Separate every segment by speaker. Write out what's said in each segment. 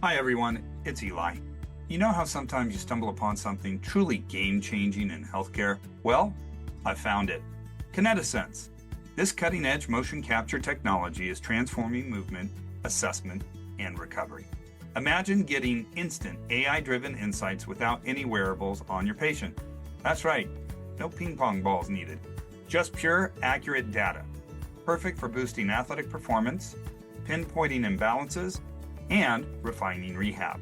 Speaker 1: Hi everyone, it's Eli. You know how sometimes you stumble upon something truly game-changing in healthcare? Well, I found it. KinetiSense. This cutting-edge motion capture technology is transforming movement, assessment, and recovery. Imagine getting instant AI-driven insights without any wearables on your patient. That's right, no ping pong balls needed. Just pure, accurate data. Perfect for boosting athletic performance, pinpointing imbalances, and refining rehab.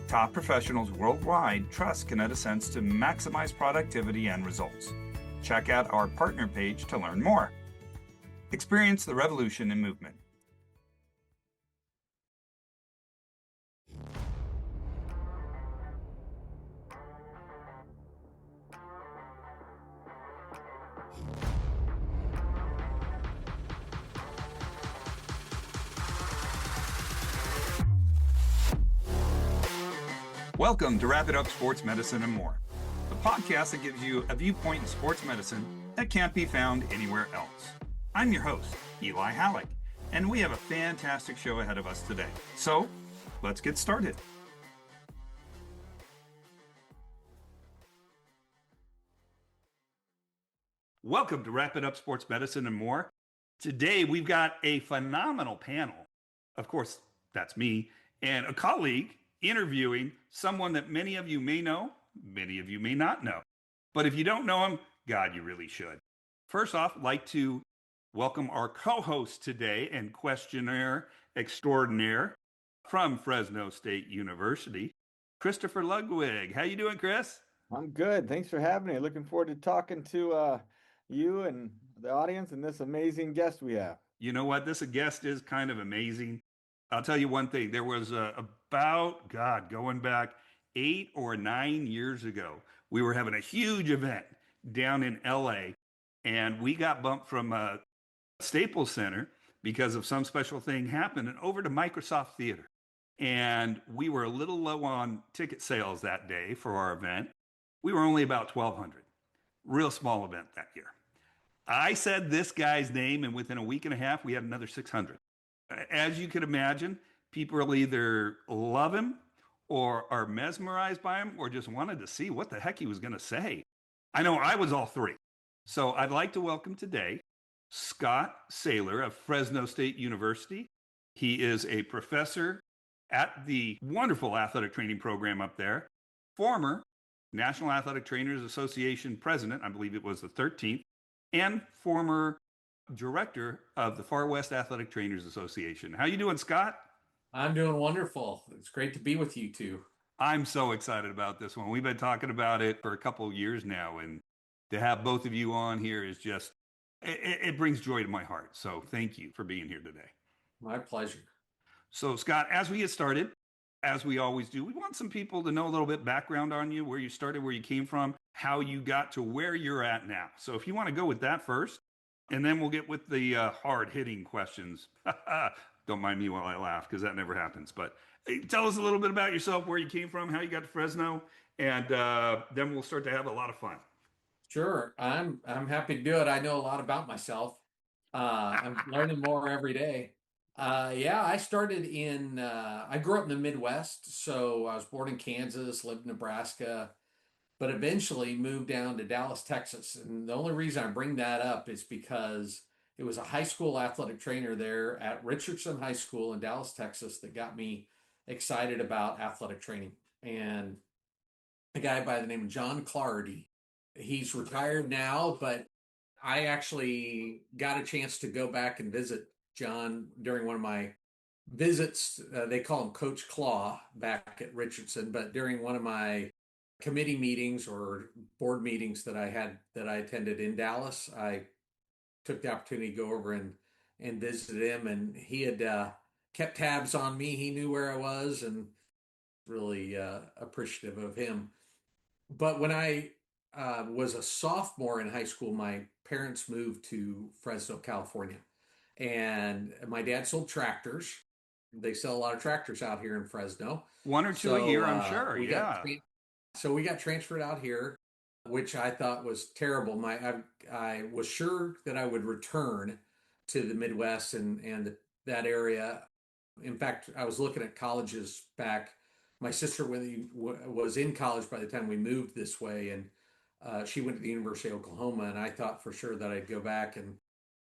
Speaker 1: Top professionals worldwide trust KinetiSense to maximize productivity and results. Check out our partner page to learn more. Experience the revolution in movement. Welcome to Wrap It Up Sports Medicine and More, the podcast that gives you a viewpoint in sports medicine that can't be found anywhere else. I'm your host, Eli Hallak, and we have a fantastic show ahead of us today. So, let's get started. Welcome to Wrap It Up Sports Medicine and More. Today, we've got a phenomenal panel. Of course, that's me, and a colleague interviewing someone that many of you may know, many of you may not know. But if you don't know him, God, you really should. First off, I'd like to welcome our co-host today and questionnaire extraordinaire from Fresno State University, Christopher Ludwig. How you doing, Chris?
Speaker 2: I'm good. Thanks for having me. Looking forward to talking to you and the audience and this amazing guest we have.
Speaker 1: You know what? This guest is kind of amazing. I'll tell you one thing. There was going back 8 or 9 years ago, we were having a huge event down in LA, and we got bumped from Staples Center because of some special thing happened and over to Microsoft Theater. And we were a little low on ticket sales that day for our event. We were only about 1,200. Real small event that year. I said this guy's name, and within a week and a half, we had another 600. As you can imagine, people will either love him or are mesmerized by him or just wanted to see what the heck he was going to say. I know I was all three. So I'd like to welcome today Scott Saylor of Fresno State University. He is a professor at the wonderful athletic training program up there, former National Athletic Trainers Association president, I believe it was the 13th, and former director of the Far West Athletic Trainers Association. How you doing, Scott?
Speaker 3: I'm doing wonderful. It's great to be with you two.
Speaker 1: I'm so excited about this one. We've been talking about it for a couple of years now, and to have both of you on here is just, it brings joy to my heart. So thank you for being here today.
Speaker 3: My pleasure.
Speaker 1: So Scott, as we get started, as we always do, we want some people to know a little bit background on you, where you started, where you came from, how you got to where you're at now. So if you want to go with that first, and then we'll get with the hard-hitting questions. Don't mind me while I laugh, because that never happens. But tell us a little bit about yourself, where you came from, how you got to Fresno, and then we'll start to have a lot of fun.
Speaker 3: Sure, I'm happy to do it. I know a lot about myself. I'm learning more every day. I started in. I grew up in the Midwest, so I was born in Kansas, lived in Nebraska, but eventually moved down to Dallas, Texas. And the only reason I bring that up is because it was a high school athletic trainer there at Richardson High School in Dallas, Texas, that got me excited about athletic training. And a guy by the name of John Clardy, he's retired now, but I actually got a chance to go back and visit John during one of my visits. They call him Coach Claw back at Richardson, but during one of my committee meetings or board meetings that I attended in Dallas, I took the opportunity to go over and visit him, and he had kept tabs on me. He knew where I was, and really appreciative of him. But when I was a sophomore in high school, my parents moved to Fresno, California, and my dad sold tractors. They sell a lot of tractors out here in Fresno.
Speaker 1: One or two a year, I'm sure.
Speaker 3: So we got transferred out here, which I thought was terrible. I was sure that I would return to the Midwest and that area. In fact, I was looking at colleges back. My sister was in college by the time we moved this way, and she went to the University of Oklahoma. And I thought for sure that I'd go back and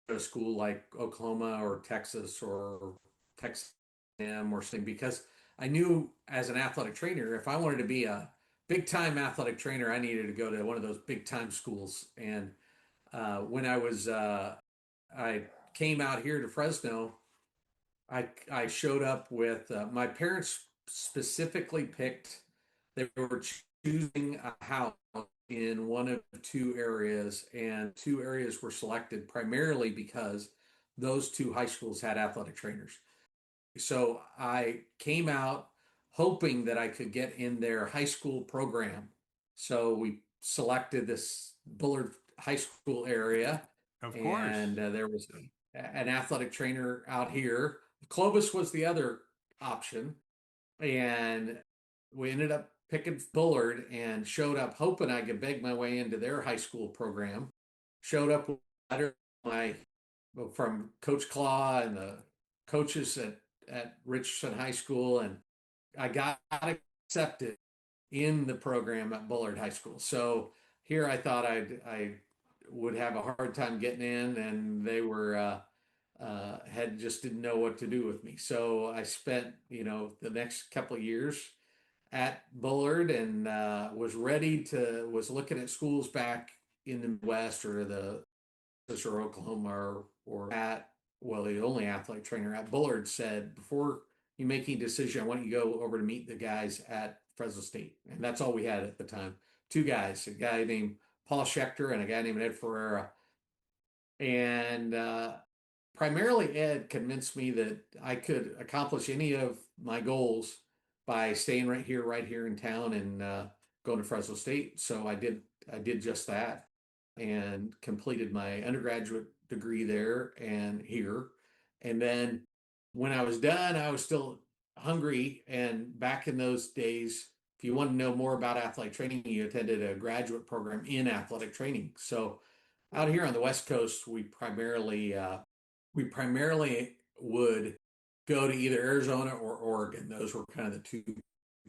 Speaker 3: go to school like Oklahoma or Texas or Texas A&M or something, because I knew as an athletic trainer, if I wanted to be a big time athletic trainer, I needed to go to one of those big time schools. And when I came out here to Fresno, I showed up with my parents specifically picked. They were choosing a house in one of two areas, and two areas were selected primarily because those two high schools had athletic trainers. So I came out hoping that I could get in their high school program. So we selected this Bullard High School area,
Speaker 1: Of course.
Speaker 3: and there was an athletic trainer out here. Clovis was the other option, and we ended up picking Bullard and showed up hoping I could beg my way into their high school program. Showed up with a letter from Coach Claw and the coaches at Richardson High School, and I got accepted in the program at Bullard High School. So here I thought I would have a hard time getting in, and they were had just didn't know what to do with me. So I spent the next couple of years at Bullard, and was looking at schools back in the Midwest or the or Oklahoma or at well, the only athletic trainer at Bullard said, before you make any decision, I want you to go over to meet the guys at Fresno State. And that's all we had at the time. Two guys, a guy named Paul Schechter and a guy named Ed Ferreira. And primarily Ed convinced me that I could accomplish any of my goals by staying right here in town, and going to Fresno State. So I did just that and completed my undergraduate degree there and here. And then when I was done, I was still hungry. And back in those days, if you wanted to know more about athletic training, you attended a graduate program in athletic training. So out here on the West Coast, we primarily would go to either Arizona or Oregon. Those were kind of the two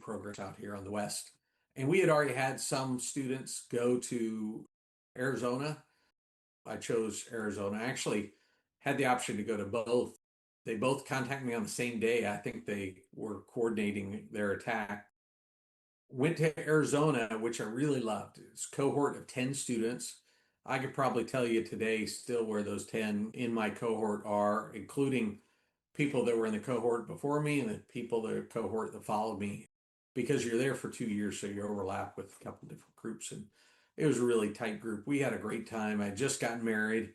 Speaker 3: programs out here on the West. And we had already had some students go to Arizona. I chose Arizona. I actually had the option to go to both. They both contacted me on the same day. I think they were coordinating their attack. Went to Arizona, which I really loved. It's a cohort of 10 students. I could probably tell you today still where those 10 in my cohort are, including people that were in the cohort before me and the people the cohort that followed me, because you're there for 2 years, so you overlap with a couple different groups. And it was a really tight group. We had a great time. I just got married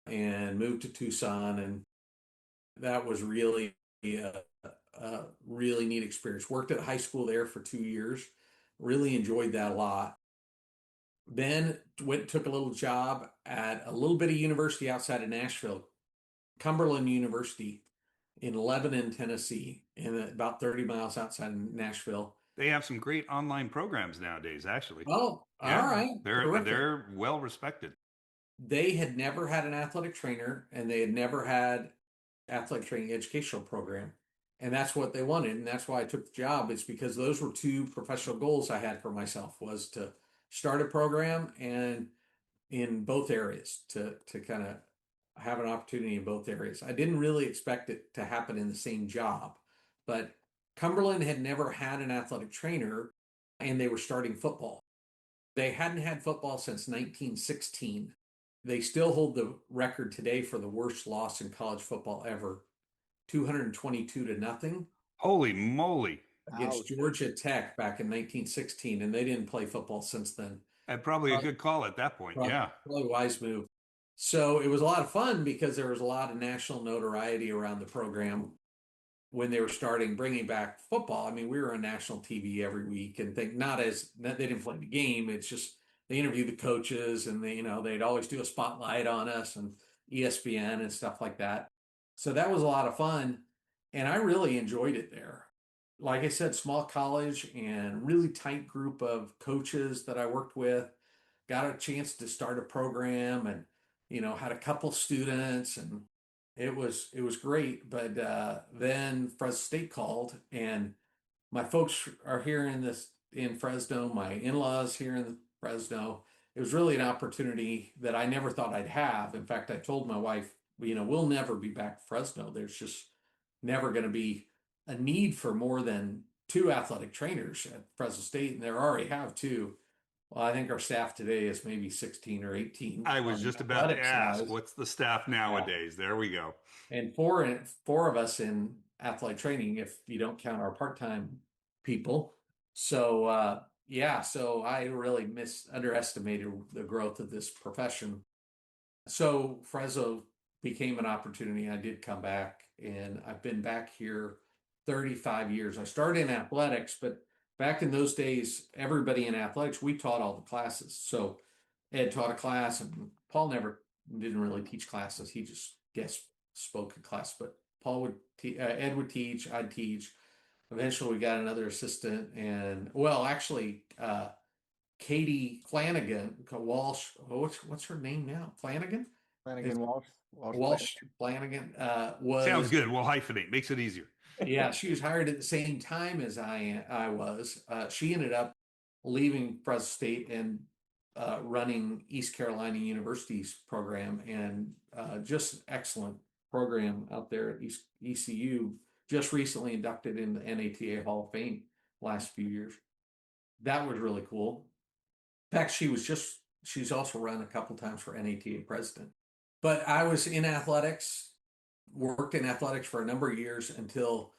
Speaker 3: and moved to Tucson, and that was really a really neat experience. Worked at high school there for 2 years. Really enjoyed that a lot. Then took a little job at a little bit of university outside of Nashville, Cumberland University in Lebanon, Tennessee, and about 30 miles outside of Nashville.
Speaker 1: They have some great online programs nowadays, actually.
Speaker 3: Oh, all
Speaker 1: Yeah,
Speaker 3: right. Terrific.
Speaker 1: they're well respected.
Speaker 3: They had never had an athletic trainer, and they had never had athletic training educational program. And that's what they wanted. And that's why I took the job. It's because those were two professional goals I had for myself, was to start a program and in both areas, to kind of have an opportunity in both areas. I didn't really expect it to happen in the same job, but Cumberland had never had an athletic trainer, and they were starting football. They hadn't had football since 1916. They still hold the record today for the worst loss in college football ever, 222-0
Speaker 1: Holy moly.
Speaker 3: against
Speaker 2: Ouch.
Speaker 3: Georgia Tech back in 1916, and they didn't play football since then.
Speaker 1: And probably a good call at that point. Yeah.
Speaker 3: Probably a wise move. So it was a lot of fun because there was a lot of national notoriety around the program when they were starting bringing back football. I mean, we were on national TV every week, and they didn't play the game. It's just they interviewed the coaches, and they'd always do a spotlight on us and ESPN and stuff like that. So that was a lot of fun, and I really enjoyed it there. Like I said, small college and really tight group of coaches that I worked with. Got a chance to start a program, and had a couple students, and It was great, but then Fresno State called, and my folks are here in Fresno. My in-laws here in Fresno. It was really an opportunity that I never thought I'd have. In fact, I told my wife, we'll never be back to Fresno. There's just never going to be a need for more than two athletic trainers at Fresno State, and there already have two. Well, I think our staff today is maybe 16 or 18
Speaker 1: I was
Speaker 3: on the
Speaker 1: just about to
Speaker 3: athletic
Speaker 1: ask,
Speaker 3: side.
Speaker 1: what's the staff
Speaker 3: Yeah.
Speaker 1: nowadays? There we go.
Speaker 3: And four of us in athletic training, if you don't count our part-time people. So yeah, so I really underestimated the growth of this profession. So Fresno became an opportunity. I did come back, and I've been back here 35 years. I started in athletics, but back in those days, everybody in athletics, we taught all the classes. So Ed taught a class, and Paul never didn't really teach classes. He just guest spoke in class. But Ed would teach, I'd teach. Eventually, we got another assistant, and well, actually, Katie Flanagan, Walsh. What's her name now? Flanagan.
Speaker 2: Flanagan Walsh
Speaker 3: Walsh Flanagan
Speaker 1: Sounds
Speaker 3: was,
Speaker 1: good. We'll hyphenate. Makes it easier.
Speaker 3: yeah, she was hired at the same time as I was. She ended up leaving Fresno State and running East Carolina University's program, and just excellent program out there at ECU. Just recently inducted in the NATA Hall of Fame last few years. That was really cool. In fact, she's also run a couple times for NATA president. But I was in athletics, worked in athletics for a number of years until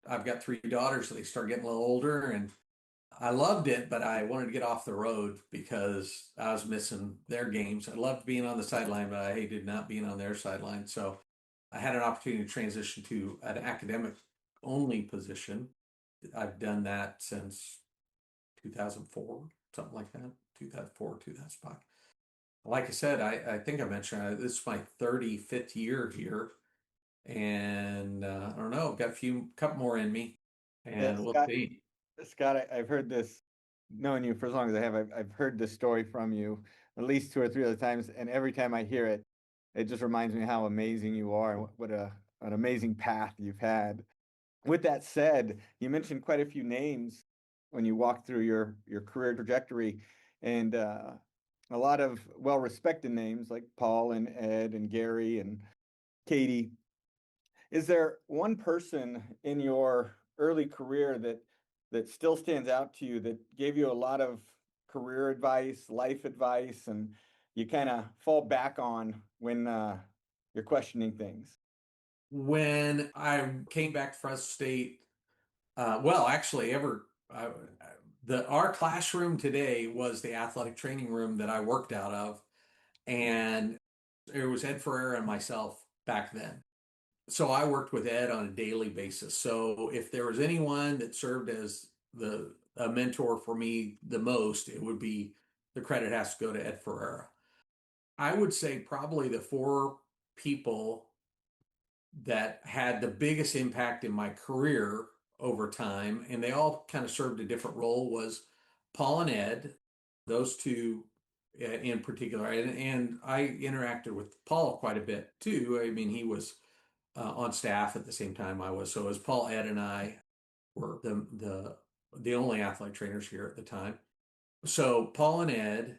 Speaker 3: I've got three daughters, so they start getting a little older, and I loved it, but I wanted to get off the road because I was missing their games. I loved being on the sideline, but I hated not being on their sideline. So I had an opportunity to transition to an academic only position. I've done that since 2004, something like that, 2004, 2005. Like I said, I think I mentioned this is my 35th year here, and I don't know, I've got couple more in me,
Speaker 2: Yeah,
Speaker 3: and we'll
Speaker 2: Scott,
Speaker 3: see.
Speaker 2: Scott, I've heard this, knowing you for as long as I have, I've heard this story from you at least two or three other times, and every time I hear it, it just reminds me how amazing you are and what an amazing path you've had. With that said, you mentioned quite a few names when you walked through your career trajectory, and a lot of well-respected names like Paul and Ed and Gary and Katie. Is there one person in your early career that still stands out to you that gave you a lot of career advice, life advice, and you kind of fall back on when you're questioning things?
Speaker 3: When I came back to Fresno State, well, actually, our classroom today was the athletic training room that I worked out of, and it was Ed Ferreira and myself back then. So I worked with Ed on a daily basis. So if there was anyone that served as a mentor for me the most, it would be, the credit has to go to Ed Ferreira. I would say probably the four people that had the biggest impact in my career over time, and they all kind of served a different role, was Paul and Ed. Those two in particular, and I interacted with Paul quite a bit too. I mean, he was on staff at the same time I was. So as Paul, Ed, and I were the only athletic trainers here at the time. So Paul and Ed,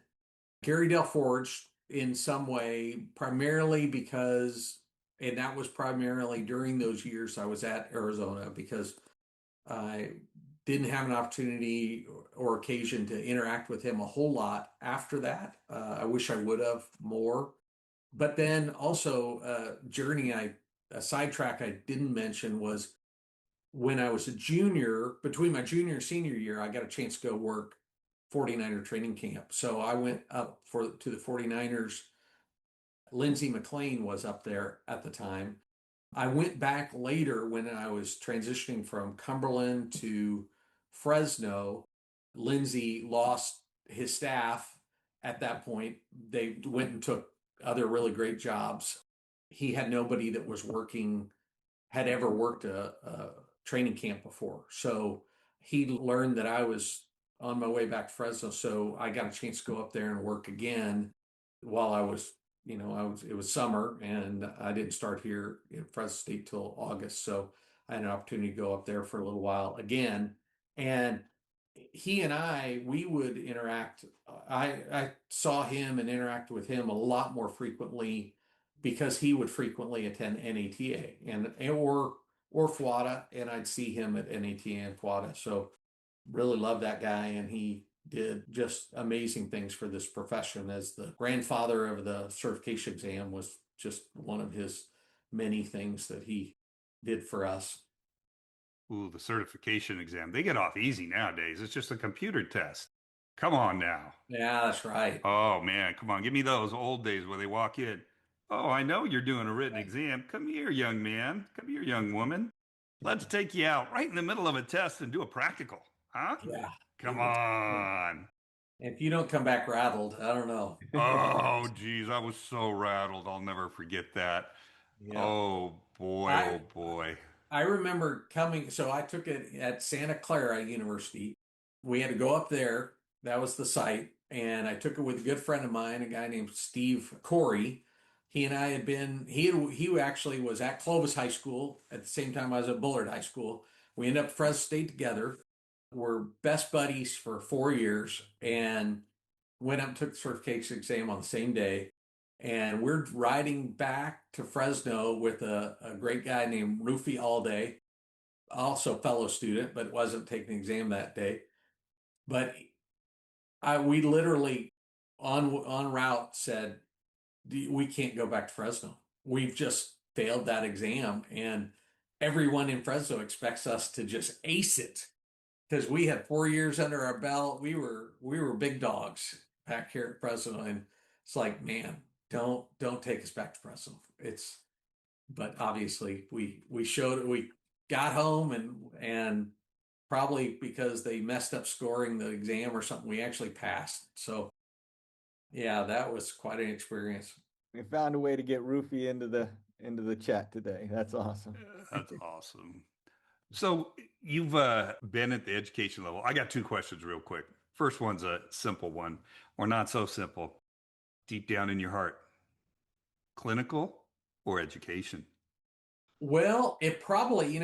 Speaker 3: Gary Del Forge in some way, primarily because, and that was primarily during those years I was at Arizona, because I didn't have an opportunity or occasion to interact with him a whole lot after that. I wish I would have more. But then also, a sidetrack I didn't mention was when I was a junior, between my junior and senior year, I got a chance to go work 49er training camp. So I went up to the 49ers. Lindsey McLean was up there at the time. I went back later when I was transitioning from Cumberland to Fresno. Lindsey lost his staff at that point. They went and took other really great jobs. He had nobody that had ever worked a training camp before. So he learned that I was on my way back to Fresno. So I got a chance to go up there and work again while I was it was summer and I didn't start here in Fresno State till August. So I had an opportunity to go up there for a little while again. And he and we would interact. I saw him and interacted with him a lot more frequently because he would frequently attend NATA or FWATA, and I'd see him at NATA and FWATA. So really love that guy, and he did just amazing things for this profession. As the grandfather of the certification exam was just one of his many things that he did for us.
Speaker 1: Ooh, the certification exam. They get off easy nowadays. It's just a computer test. Come on now.
Speaker 3: Yeah, that's right.
Speaker 1: Oh man, come on. Give me those old days where they walk in. Oh, I know you're doing a written exam. Come here, young man. Come here, young woman. Let's take you out right in the middle of a test and do a practical. Huh?
Speaker 3: Yeah,
Speaker 1: Come
Speaker 3: it was.
Speaker 1: on.
Speaker 3: If you don't come back rattled, I don't know.
Speaker 1: Oh, geez, I was so rattled. I'll never forget that.
Speaker 3: Yeah.
Speaker 1: Oh boy,
Speaker 3: I
Speaker 1: oh boy.
Speaker 3: I remember coming, so I took it at Santa Clara University. We had to go up there. That was the site. And I took it with a good friend of mine, a guy named Steve Corey. He and I had been, he actually was at Clovis High School at the same time I was at Bullard High School. We ended up at Fresno State together. We're best buddies for 4 years and went up and took the certification exam on the same day. And we're riding back to Fresno with a great guy named Rufi Alday, also fellow student, but wasn't taking the exam that day. But we literally on route said, we can't go back to Fresno. We've just failed that exam, and everyone in Fresno expects us to just ace it because we had 4 years under our belt. We were big dogs back here at Fresno, and it's like, man, don't take us back to Fresno. But obviously we showed it. We got home, and probably because they messed up scoring the exam or something, we actually passed. So yeah, that was quite an experience.
Speaker 2: We found a way to get Roofy into the chat today. That's awesome.
Speaker 1: That's awesome. So you've been at the education level. I got two questions real quick. First one's a simple one, or not so simple. Deep down in your heart, clinical or education?
Speaker 3: Well, it probably,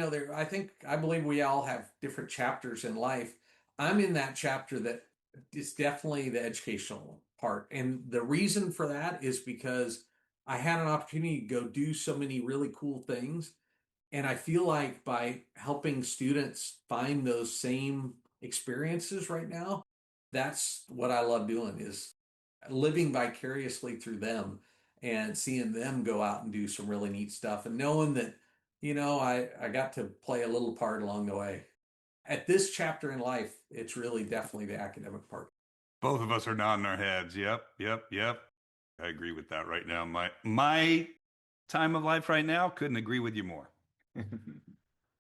Speaker 3: I believe we all have different chapters in life. I'm in that chapter that is definitely the educational part. And the reason for that is because I had an opportunity to go do so many really cool things. And I feel like by helping students find those same experiences right now, that's what I love doing is living vicariously through them and seeing them go out and do some really neat stuff and knowing that, I got to play a little part along the way. At this chapter in life, it's really definitely the academic part.
Speaker 1: Both of us are nodding our heads. Yep, yep, yep. I agree with that right now. My time of life right now couldn't agree with you more.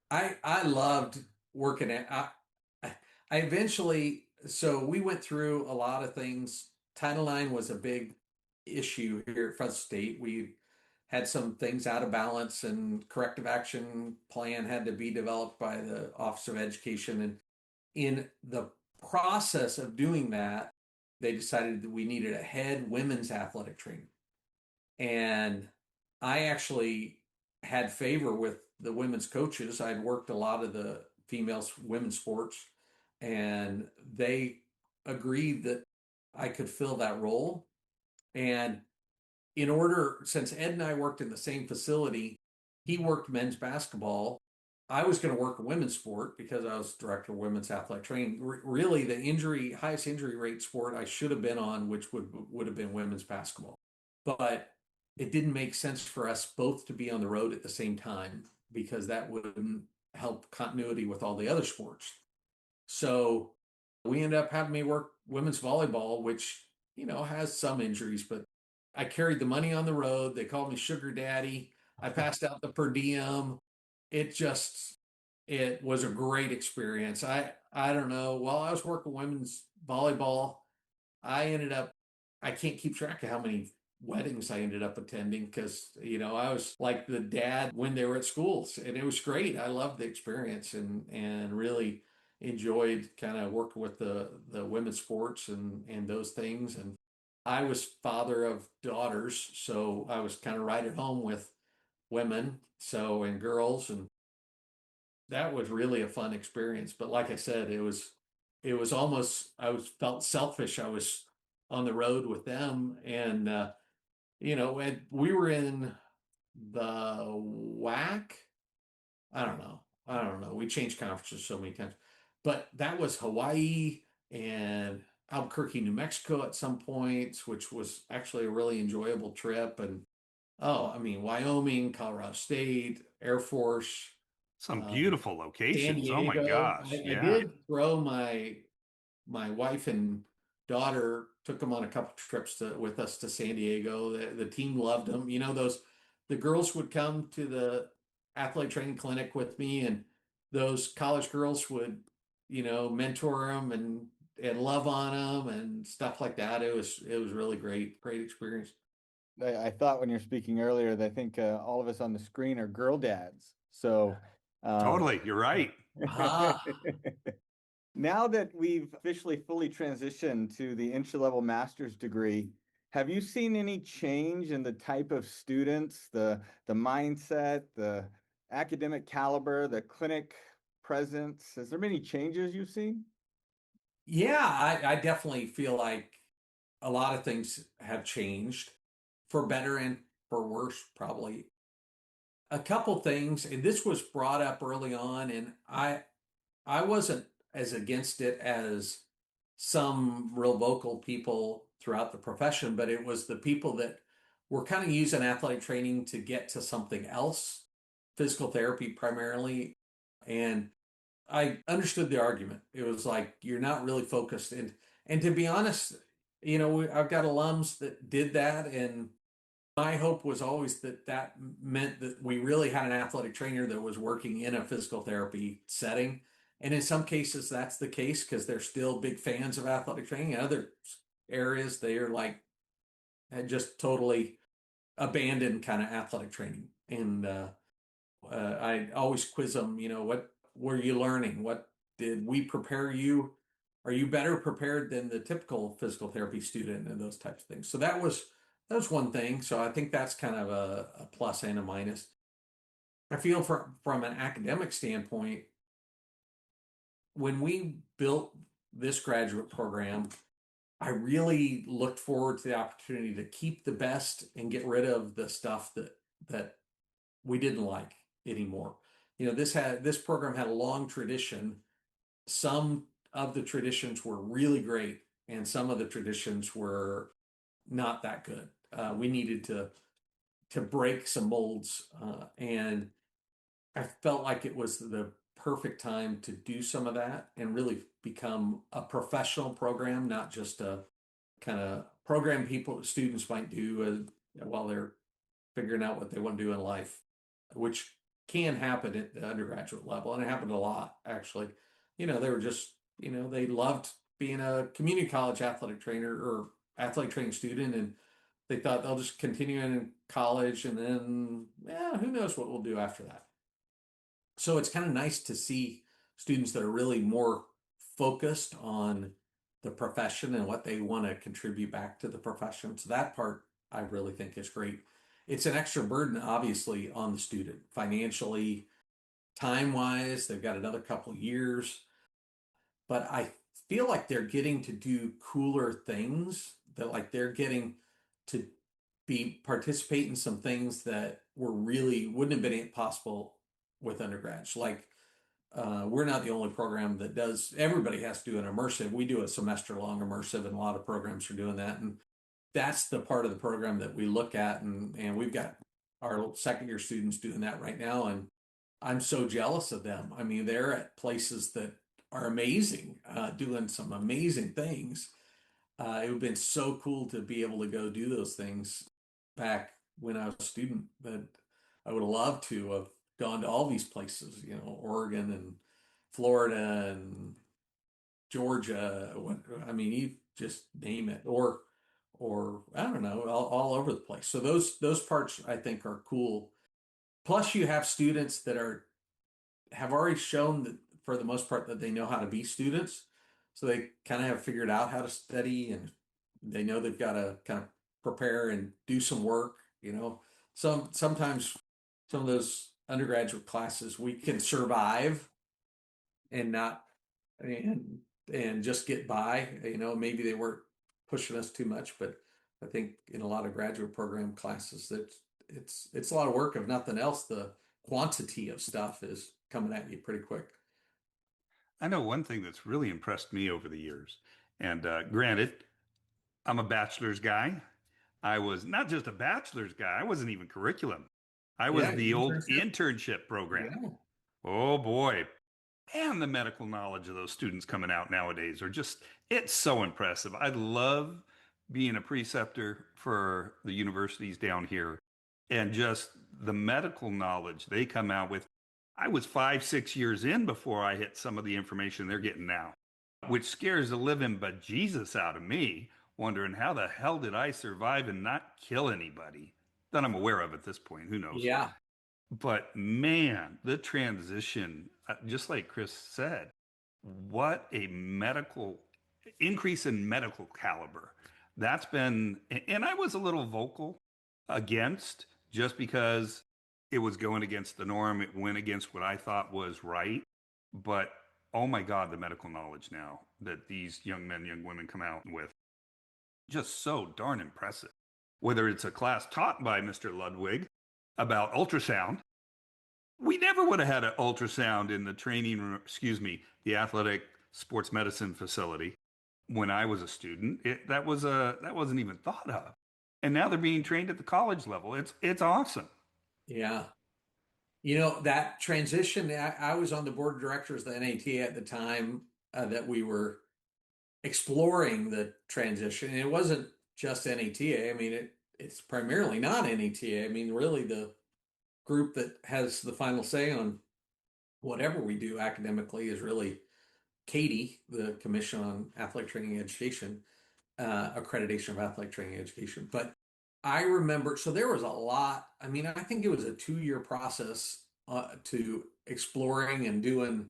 Speaker 3: I loved working at I eventually, so we went through a lot of things. Title IX was a big issue here at Fresno State. We had some things out of balance, and corrective action plan had to be developed by the Office of Education. And in the process of doing that, they decided that we needed a head women's athletic trainer. And I actually had favor with the women's coaches. I'd worked a lot of the females women's sports, and they agreed that I could fill that role. And since Ed and I worked in the same facility, he worked men's basketball. I was going to work a women's sport because I was director of women's athletic training. Really, the highest injury rate sport I should have been on, which would have been women's basketball. But it didn't make sense for us both to be on the road at the same time because that wouldn't help continuity with all the other sports. So we ended up having me work women's volleyball, which, has some injuries, but I carried the money on the road. They called me Sugar Daddy. I passed out the per diem. It was a great experience. I don't know. While I was working women's volleyball, I can't keep track of how many weddings I ended up attending because, I was like the dad when they were at schools, and it was great. I loved the experience and really enjoyed kind of working with the women's sports and those things. And I was father of daughters, so I was kind of right at home with women, so and girls, and that was really a fun experience. But like I said, it was almost I was felt selfish. I was on the road with them, and and we were in the WAC. I don't know. We changed conferences so many times, but that was Hawaii and Albuquerque, New Mexico at some points, which was actually a really enjoyable trip. And oh, I mean, Wyoming, Colorado State, Air Force,
Speaker 1: Some
Speaker 3: um,
Speaker 1: beautiful
Speaker 3: San
Speaker 1: locations. Oh my
Speaker 3: Diego.
Speaker 1: gosh.
Speaker 3: I
Speaker 1: Yeah.
Speaker 3: did throw my wife and daughter took them on a couple trips with us to San Diego. The team loved them. The girls would come to the athletic training clinic with me, and those college girls would, mentor them and love on them and stuff like that. It was really great experience.
Speaker 2: I thought when you're speaking earlier that I think all of us on the screen are girl dads. So, uh,
Speaker 1: Totally. You're right.
Speaker 3: Ah,
Speaker 2: now that we've officially fully transitioned to the entry-level master's degree, have you seen any change in the type of students, the mindset, the academic caliber, the clinic presence? Has there been any changes you've seen?
Speaker 3: yeah, I definitely feel like a lot of things have changed for better and for worse, probably. A couple things, and this was brought up early on, and I wasn't as against it as some real vocal people throughout the profession, but it was the people that were kind of using athletic training to get to something else, physical therapy primarily. And I understood the argument. It was like you're not really focused, and to be honest, I've got alums that did that, and my hope was always that meant that we really had an athletic trainer that was working in a physical therapy setting. And in some cases, that's the case because they're still big fans of athletic training. In other areas, they are like had just totally abandoned kind of athletic training. And I always quiz them, what were you learning? What did we prepare you? Are you better prepared than the typical physical therapy student and those types of things? So that was one thing. So I think that's kind of a plus and a minus. I feel from an academic standpoint, when we built this graduate program, I really looked forward to the opportunity to keep the best and get rid of the stuff that we didn't like anymore. This program had a long tradition. Some of the traditions were really great, and some of the traditions were not that good. We needed to break some molds, and I felt like it was the perfect time to do some of that and really become a professional program, not just a kind of program students might do while they're figuring out what they want to do in life, which can happen at the undergraduate level. And it happened a lot, actually. They were just, they loved being a community college athletic trainer or athletic training student. And they thought they'll just continue in college and then, yeah, who knows what we'll do after that. So it's kind of nice to see students that are really more focused on the profession and what they want to contribute back to the profession. So that part I really think is great. It's an extra burden, obviously, on the student financially, time wise. They've got another couple years, but I feel like they're getting to do cooler things. That like they're getting to participate in some things that wouldn't have been possible with undergrads. Like we're not the only program that does. Everybody has to do an immersive. We do a semester long immersive, and a lot of programs are doing that. And that's the part of the program that we look at, and we've got our second year students doing that right now, and I'm so jealous of them. I mean, they're at places that are amazing, doing some amazing things. It would have been so cool to be able to go do those things back when I was a student. But I would have loved to have gone to all these places, Oregon and Florida and Georgia. I mean, you just name it, or I don't know, all over the place. So those parts I think are cool. Plus, you have students that have already shown that for the most part that they know how to be students. So they kind of have figured out how to study and they know they've got to kind of prepare and do some work. Sometimes some of those undergraduate classes we can survive and not and and just get by. Maybe they weren't pushing us too much, but I think in a lot of graduate program classes that it's a lot of work. If nothing else, the quantity of stuff is coming at you pretty quick.
Speaker 1: I know one thing that's really impressed me over the years, and granted, I'm a bachelor's guy. I was not just a bachelor's guy, I wasn't even curriculum. I was
Speaker 3: Yeah,
Speaker 1: the old
Speaker 3: internship.
Speaker 1: internship program.
Speaker 3: Yeah,
Speaker 1: Oh boy. And the medical knowledge of those students coming out nowadays are just, it's so impressive. I love being a preceptor for the universities down here and just the medical knowledge they come out with. I was 5, 6 years in before I hit some of the information they're getting now, which scares the living bejesus out of me, wondering how the hell did I survive and not kill anybody that I'm aware of at this point. Who knows?
Speaker 3: yeah,
Speaker 1: But man, the transition, just like Chris said, what a medical increase in medical caliber. That's been, and I was a little vocal against just because it was going against the norm. It went against what I thought was right. But oh my God, the medical knowledge now that these young men, young women come out with, just so darn impressive. Whether it's a class taught by Mr. Ludwig about ultrasound, we never would have had an ultrasound in the training room, excuse me, the athletic sports medicine facility when I was a student. That wasn't even thought of. And now they're being trained at the college level. It's awesome.
Speaker 3: yeah. That transition, I was on the board of directors of the NATA at the time that we were exploring the transition. And it wasn't just NATA. I mean, it's primarily not NATA. I mean, really the group that has the final say on whatever we do academically is really Katie, the Commission on Athletic Training and Education, accreditation of athletic training and education. But I remember, so there was a lot. I mean, I think it was a 2-year process to exploring and doing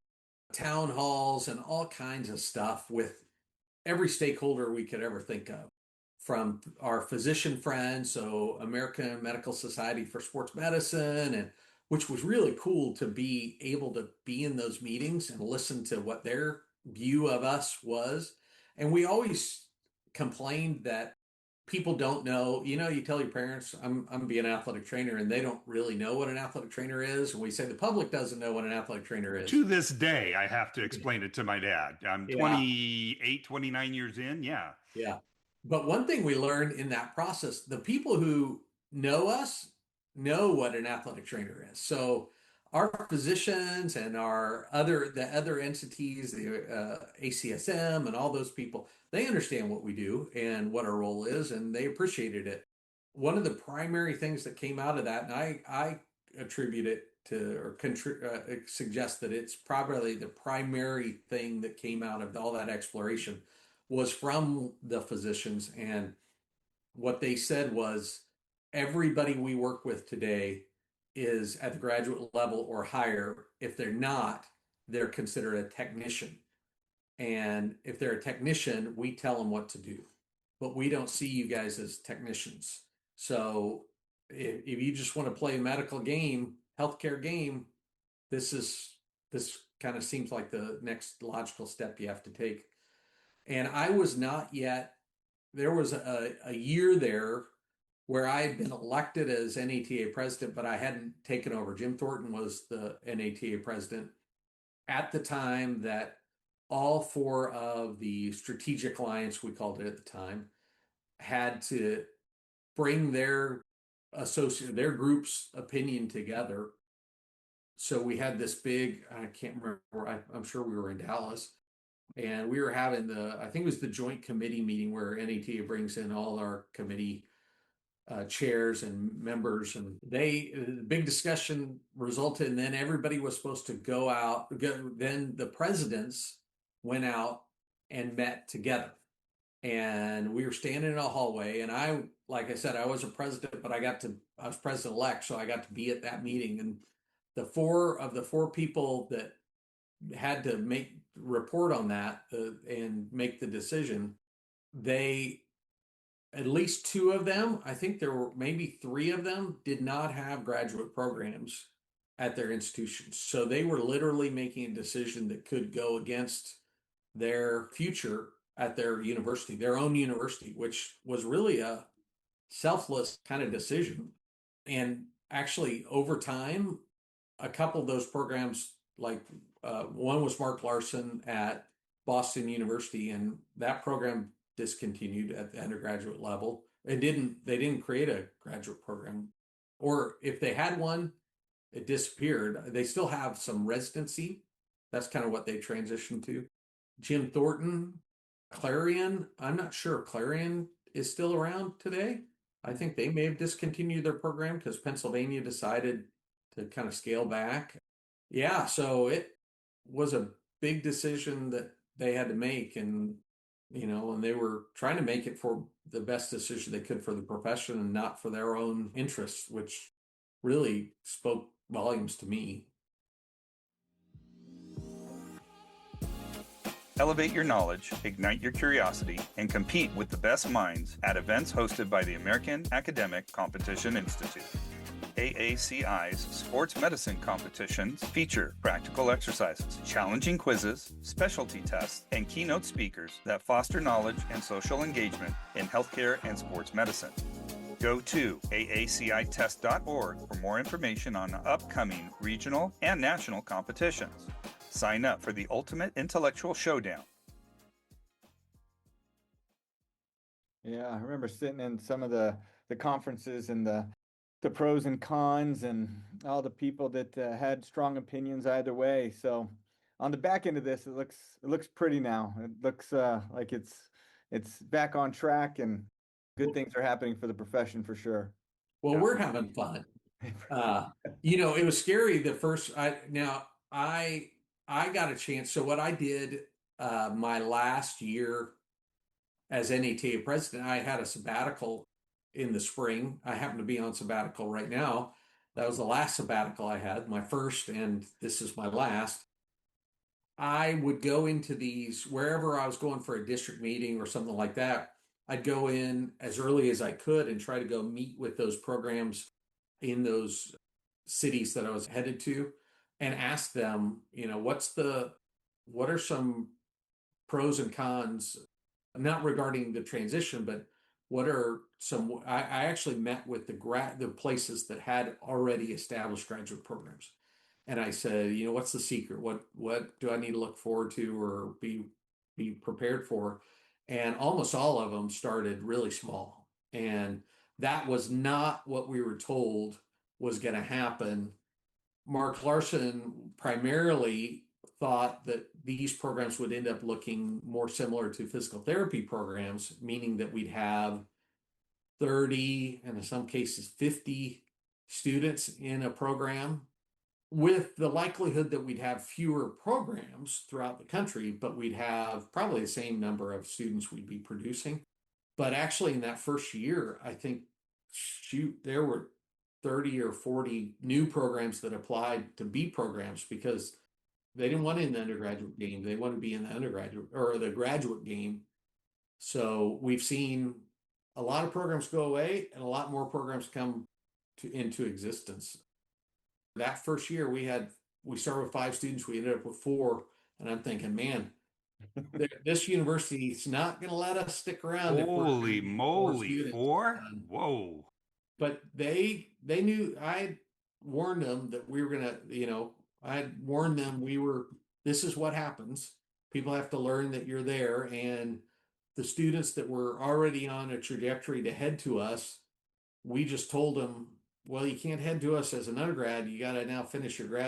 Speaker 3: town halls and all kinds of stuff with every stakeholder we could ever think of, from our physician friends, so American Medical Society for Sports Medicine, and which was really cool to be able to be in those meetings and listen to what their view of us was. And we always complained that people don't know. You tell your parents, I'm being an athletic trainer, and they don't really know what an athletic trainer is. And we say the public doesn't know what an athletic trainer is.
Speaker 1: To this day, I have to explain it to my dad. I'm
Speaker 3: Yeah.
Speaker 1: 28, 29 years in. Yeah.
Speaker 3: Yeah. But one thing we learned in that process, the people who know us know what an athletic trainer is. So our physicians and the other entities, the ACSM and all those people, they understand what we do and what our role is, and they appreciated it. One of the primary things that came out of that, and I attribute it to or suggest that it's probably the primary thing that came out of all that exploration was from the physicians. And what they said was everybody we work with today is at the graduate level or higher. If they're not, they're considered a technician. And if they're a technician, we tell them what to do, but we don't see you guys as technicians. So if you just want to play a medical game, healthcare game, this kind of seems like the next logical step you have to take. And I was not yet, there was a year there where I had been elected as NATA president, but I hadn't taken over. Jim Thornton was the NATA president at the time that all four of the strategic alliance, we called it at the time, had to bring their group's opinion together. So we had this big, I can't remember, I'm sure we were in Dallas, and we were having I think it was the joint committee meeting where NATA brings in all our committee chairs and members, and the big discussion resulted, and then everybody was supposed to go out. Then the presidents went out and met together, and we were standing in a hallway. And like I said, I wasn't president, but I was president elect, so I got to be at that meeting. And the four people that had to report on that and make the decision, they at least two of them, I think there were maybe three of them, did not have graduate programs at their institutions. So they were literally making a decision that could go against their future at their university, their own university, which was really a selfless kind of decision. And actually, over time, a couple of those programs, like one was Mark Larson at Boston University, and that program discontinued at the undergraduate level. They didn't create a graduate program, or if they had one, it disappeared. They still have some residency. That's kind of what they transitioned to. Jim Thornton, Clarion. I'm not sure if Clarion is still around today. I think they may have discontinued their program because Pennsylvania decided to kind of scale back. Yeah, so it was a big decision that they had to make, and and they were trying to make it for the best decision they could for the profession and not for their own interests, which really spoke volumes to me.
Speaker 1: Elevate your knowledge, ignite your curiosity, and compete with the best minds at events hosted by the American Academic Competition Institute. AACI's sports medicine competitions feature practical exercises, challenging quizzes, specialty tests, and keynote speakers that foster knowledge and social engagement in healthcare and sports medicine. Go to aacitest.org for more information on upcoming regional and national competitions. Sign up for the ultimate intellectual showdown.
Speaker 2: Yeah, I remember sitting in some of the conferences and the pros and cons and all the people that had strong opinions either way. So on the back end of this, it looks pretty now. It looks like it's back on track, and good things are happening for the profession for sure.
Speaker 3: Well, we're having fun. It was scary the first. I got a chance. So what I did my last year as NATA president, I had a sabbatical in the spring. I happen to be on sabbatical right now. That was the last sabbatical I had, my first, and this is my last. I would go into these wherever I was going for a district meeting or something like that. I'd go in as early as I could and try to go meet with those programs in those cities that I was headed to and ask them, what are some pros and cons, not regarding the transition, but what are some, I actually met with the places that had already established graduate programs. And I said, what's the secret? What do I need to look forward to or be prepared for? And almost all of them started really small. And that was not what we were told was going to happen. Mark Larson primarily thought that these programs would end up looking more similar to physical therapy programs, meaning that we'd have 30 and in some cases 50 students in a program, with the likelihood that we'd have fewer programs throughout the country, but we'd have probably the same number of students we'd be producing. But actually, in that first year, I think, there were 30 or 40 new programs that applied to be programs because they didn't want it in the undergraduate game. They want to be in the undergraduate or the graduate game. So we've seen a lot of programs go away and a lot more programs come into existence. That first year we started with 5 students, we ended up with 4, and I'm thinking, man, this university is not going to let us stick around.
Speaker 1: Holy moly, 4? Whoa.
Speaker 3: But they knew. I warned them that we were going to, I warned them this is what happens. People have to learn that you're there, and the students that were already on a trajectory to head to us, we just told them, well, you can't head to us as an undergrad. You got to now finish your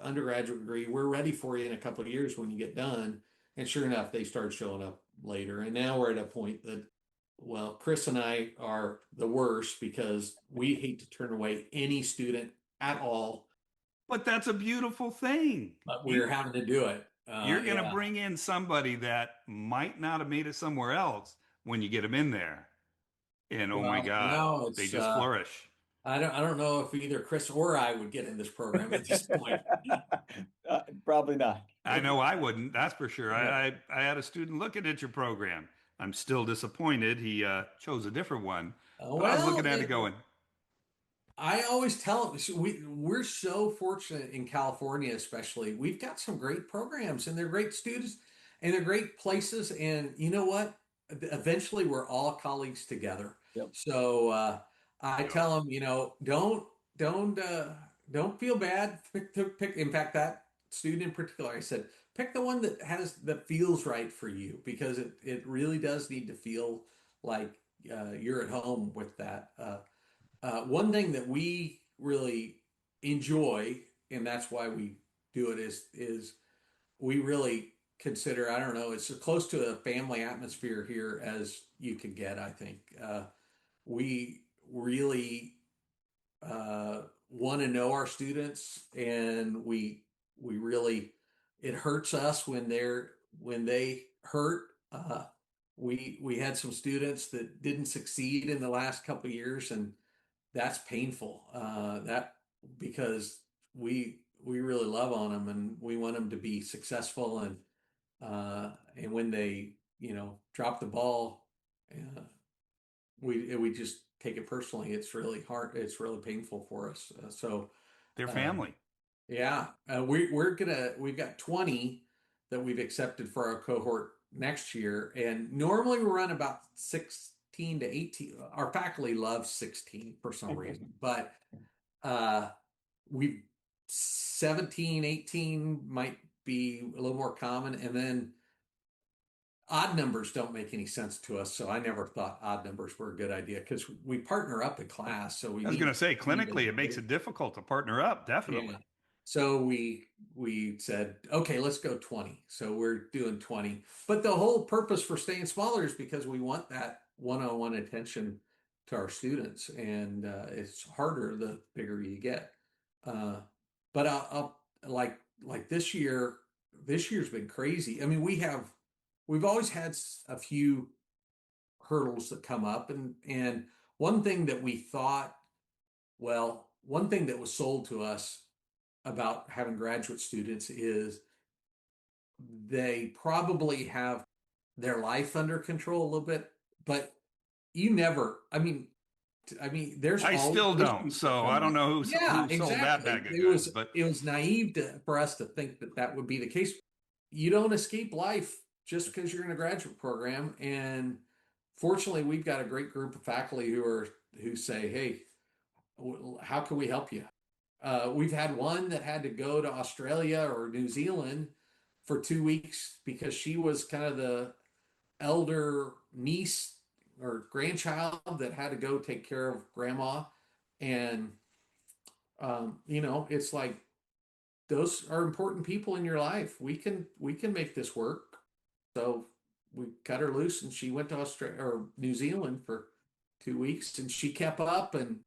Speaker 3: undergraduate degree. We're ready for you in a couple of years when you get done. And sure enough, they started showing up later. And now we're at a point that, well, Chris and I are the worst because we hate to turn away any student at all.
Speaker 1: But that's a beautiful thing.
Speaker 3: But we're having to do it.
Speaker 1: You're going to bring in somebody that might not have made it somewhere else when you get them in there. And oh my God, they just flourish.
Speaker 3: I don't know if either Chris or I would get in this program at this point.
Speaker 2: Probably not.
Speaker 1: I know I wouldn't. That's for sure. I had a student looking at your program. I'm still disappointed he chose a different one. But I was
Speaker 3: Well,
Speaker 1: looking at it going,
Speaker 3: I always tell them we're so fortunate in California, especially. We've got some great programs, and they're great students, and they're great places. And you know what? Eventually, we're all colleagues together.
Speaker 2: Yep.
Speaker 3: So I
Speaker 1: yeah,
Speaker 3: tell them, don't don't feel bad. Pick. In fact, that student in particular, I said, pick the one that feels right for you, because it really does need to feel like you're at home with that. One thing that we really enjoy, and that's why we do it, is we really consider, I don't know, it's as close to a family atmosphere here as you could get, I think. We really want to know our students, and we really, it hurts us when they hurt. We had some students that didn't succeed in the last couple of years, and that's painful. That because we really love on them, and we want them to be successful, and when they drop the ball, uh, we just take it personally. It's really hard. It's really painful for us.
Speaker 1: their
Speaker 3: Uh,
Speaker 1: family.
Speaker 3: yeah, we've got 20 that we've accepted for our cohort next year, and normally we run about 16 to 18. Our faculty loves 16 for some reason, but uh, we 17, 18 might be a little more common, and then odd numbers don't make any sense to us. So I never thought odd numbers were a good idea, because we partner up in class, so we
Speaker 1: I was going
Speaker 3: need
Speaker 1: to say,
Speaker 3: need
Speaker 1: clinically, it makes
Speaker 3: to.
Speaker 1: it difficult to partner up,
Speaker 3: Yeah.
Speaker 1: definitely.
Speaker 3: So we said, okay, let's go 20. So we're doing 20. But the whole purpose for staying smaller is because we want that one-on-one attention to our students, and it's harder the bigger you get. Uh, but like this year, this year's been crazy. I mean, we've always had a few hurdles that come up, and one thing that we thought, well, one thing that was sold to us about having graduate students is they probably have their life under control a little bit, but you never, there's
Speaker 1: I
Speaker 3: always
Speaker 1: still don't.
Speaker 3: issues that
Speaker 1: So I
Speaker 3: come
Speaker 1: don't
Speaker 3: up.
Speaker 1: know
Speaker 3: Yeah,
Speaker 1: who sold that
Speaker 3: exactly.
Speaker 1: bag of
Speaker 3: It
Speaker 1: goods,
Speaker 3: was
Speaker 1: but
Speaker 3: it was naive for us to think that that would be the case. You don't escape life just because you're in a graduate program, and fortunately, we've got a great group of faculty who say, "Hey, how can we help you?" We've had one that had to go to Australia or New Zealand for 2 weeks because she was kind of the elder niece or grandchild that had to go take care of grandma. And, it's like those are important people in your life. We can make this work. So we cut her loose, and she went to Australia or New Zealand for 2 weeks, and she kept up, and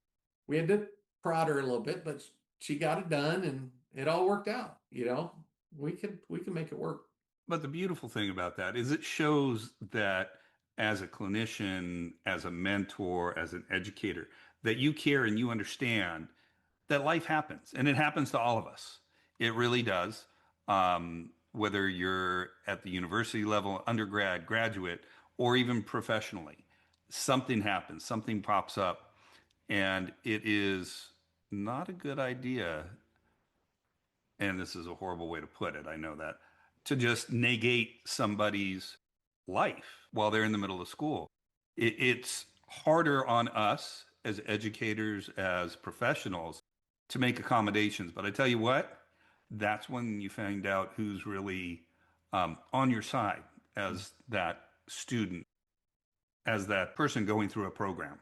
Speaker 3: we had to prod her a little bit, but she got it done, and it all worked out. We can make it work.
Speaker 1: the beautiful thing about that is it shows that as a clinician, as a mentor, as an educator, that you care and you understand that life happens and it happens to all of us. It really does. Whether you're at the university level, undergrad, graduate, or even professionally, something happens, something pops up, and it is not a good idea, and this is a horrible way to put it, I know that, to just negate somebody's life while they're in the middle of school. It's harder on us as educators, as professionals, to make accommodations. But I tell you what, that's when you find out who's really on your side as that student, as that person going through a program.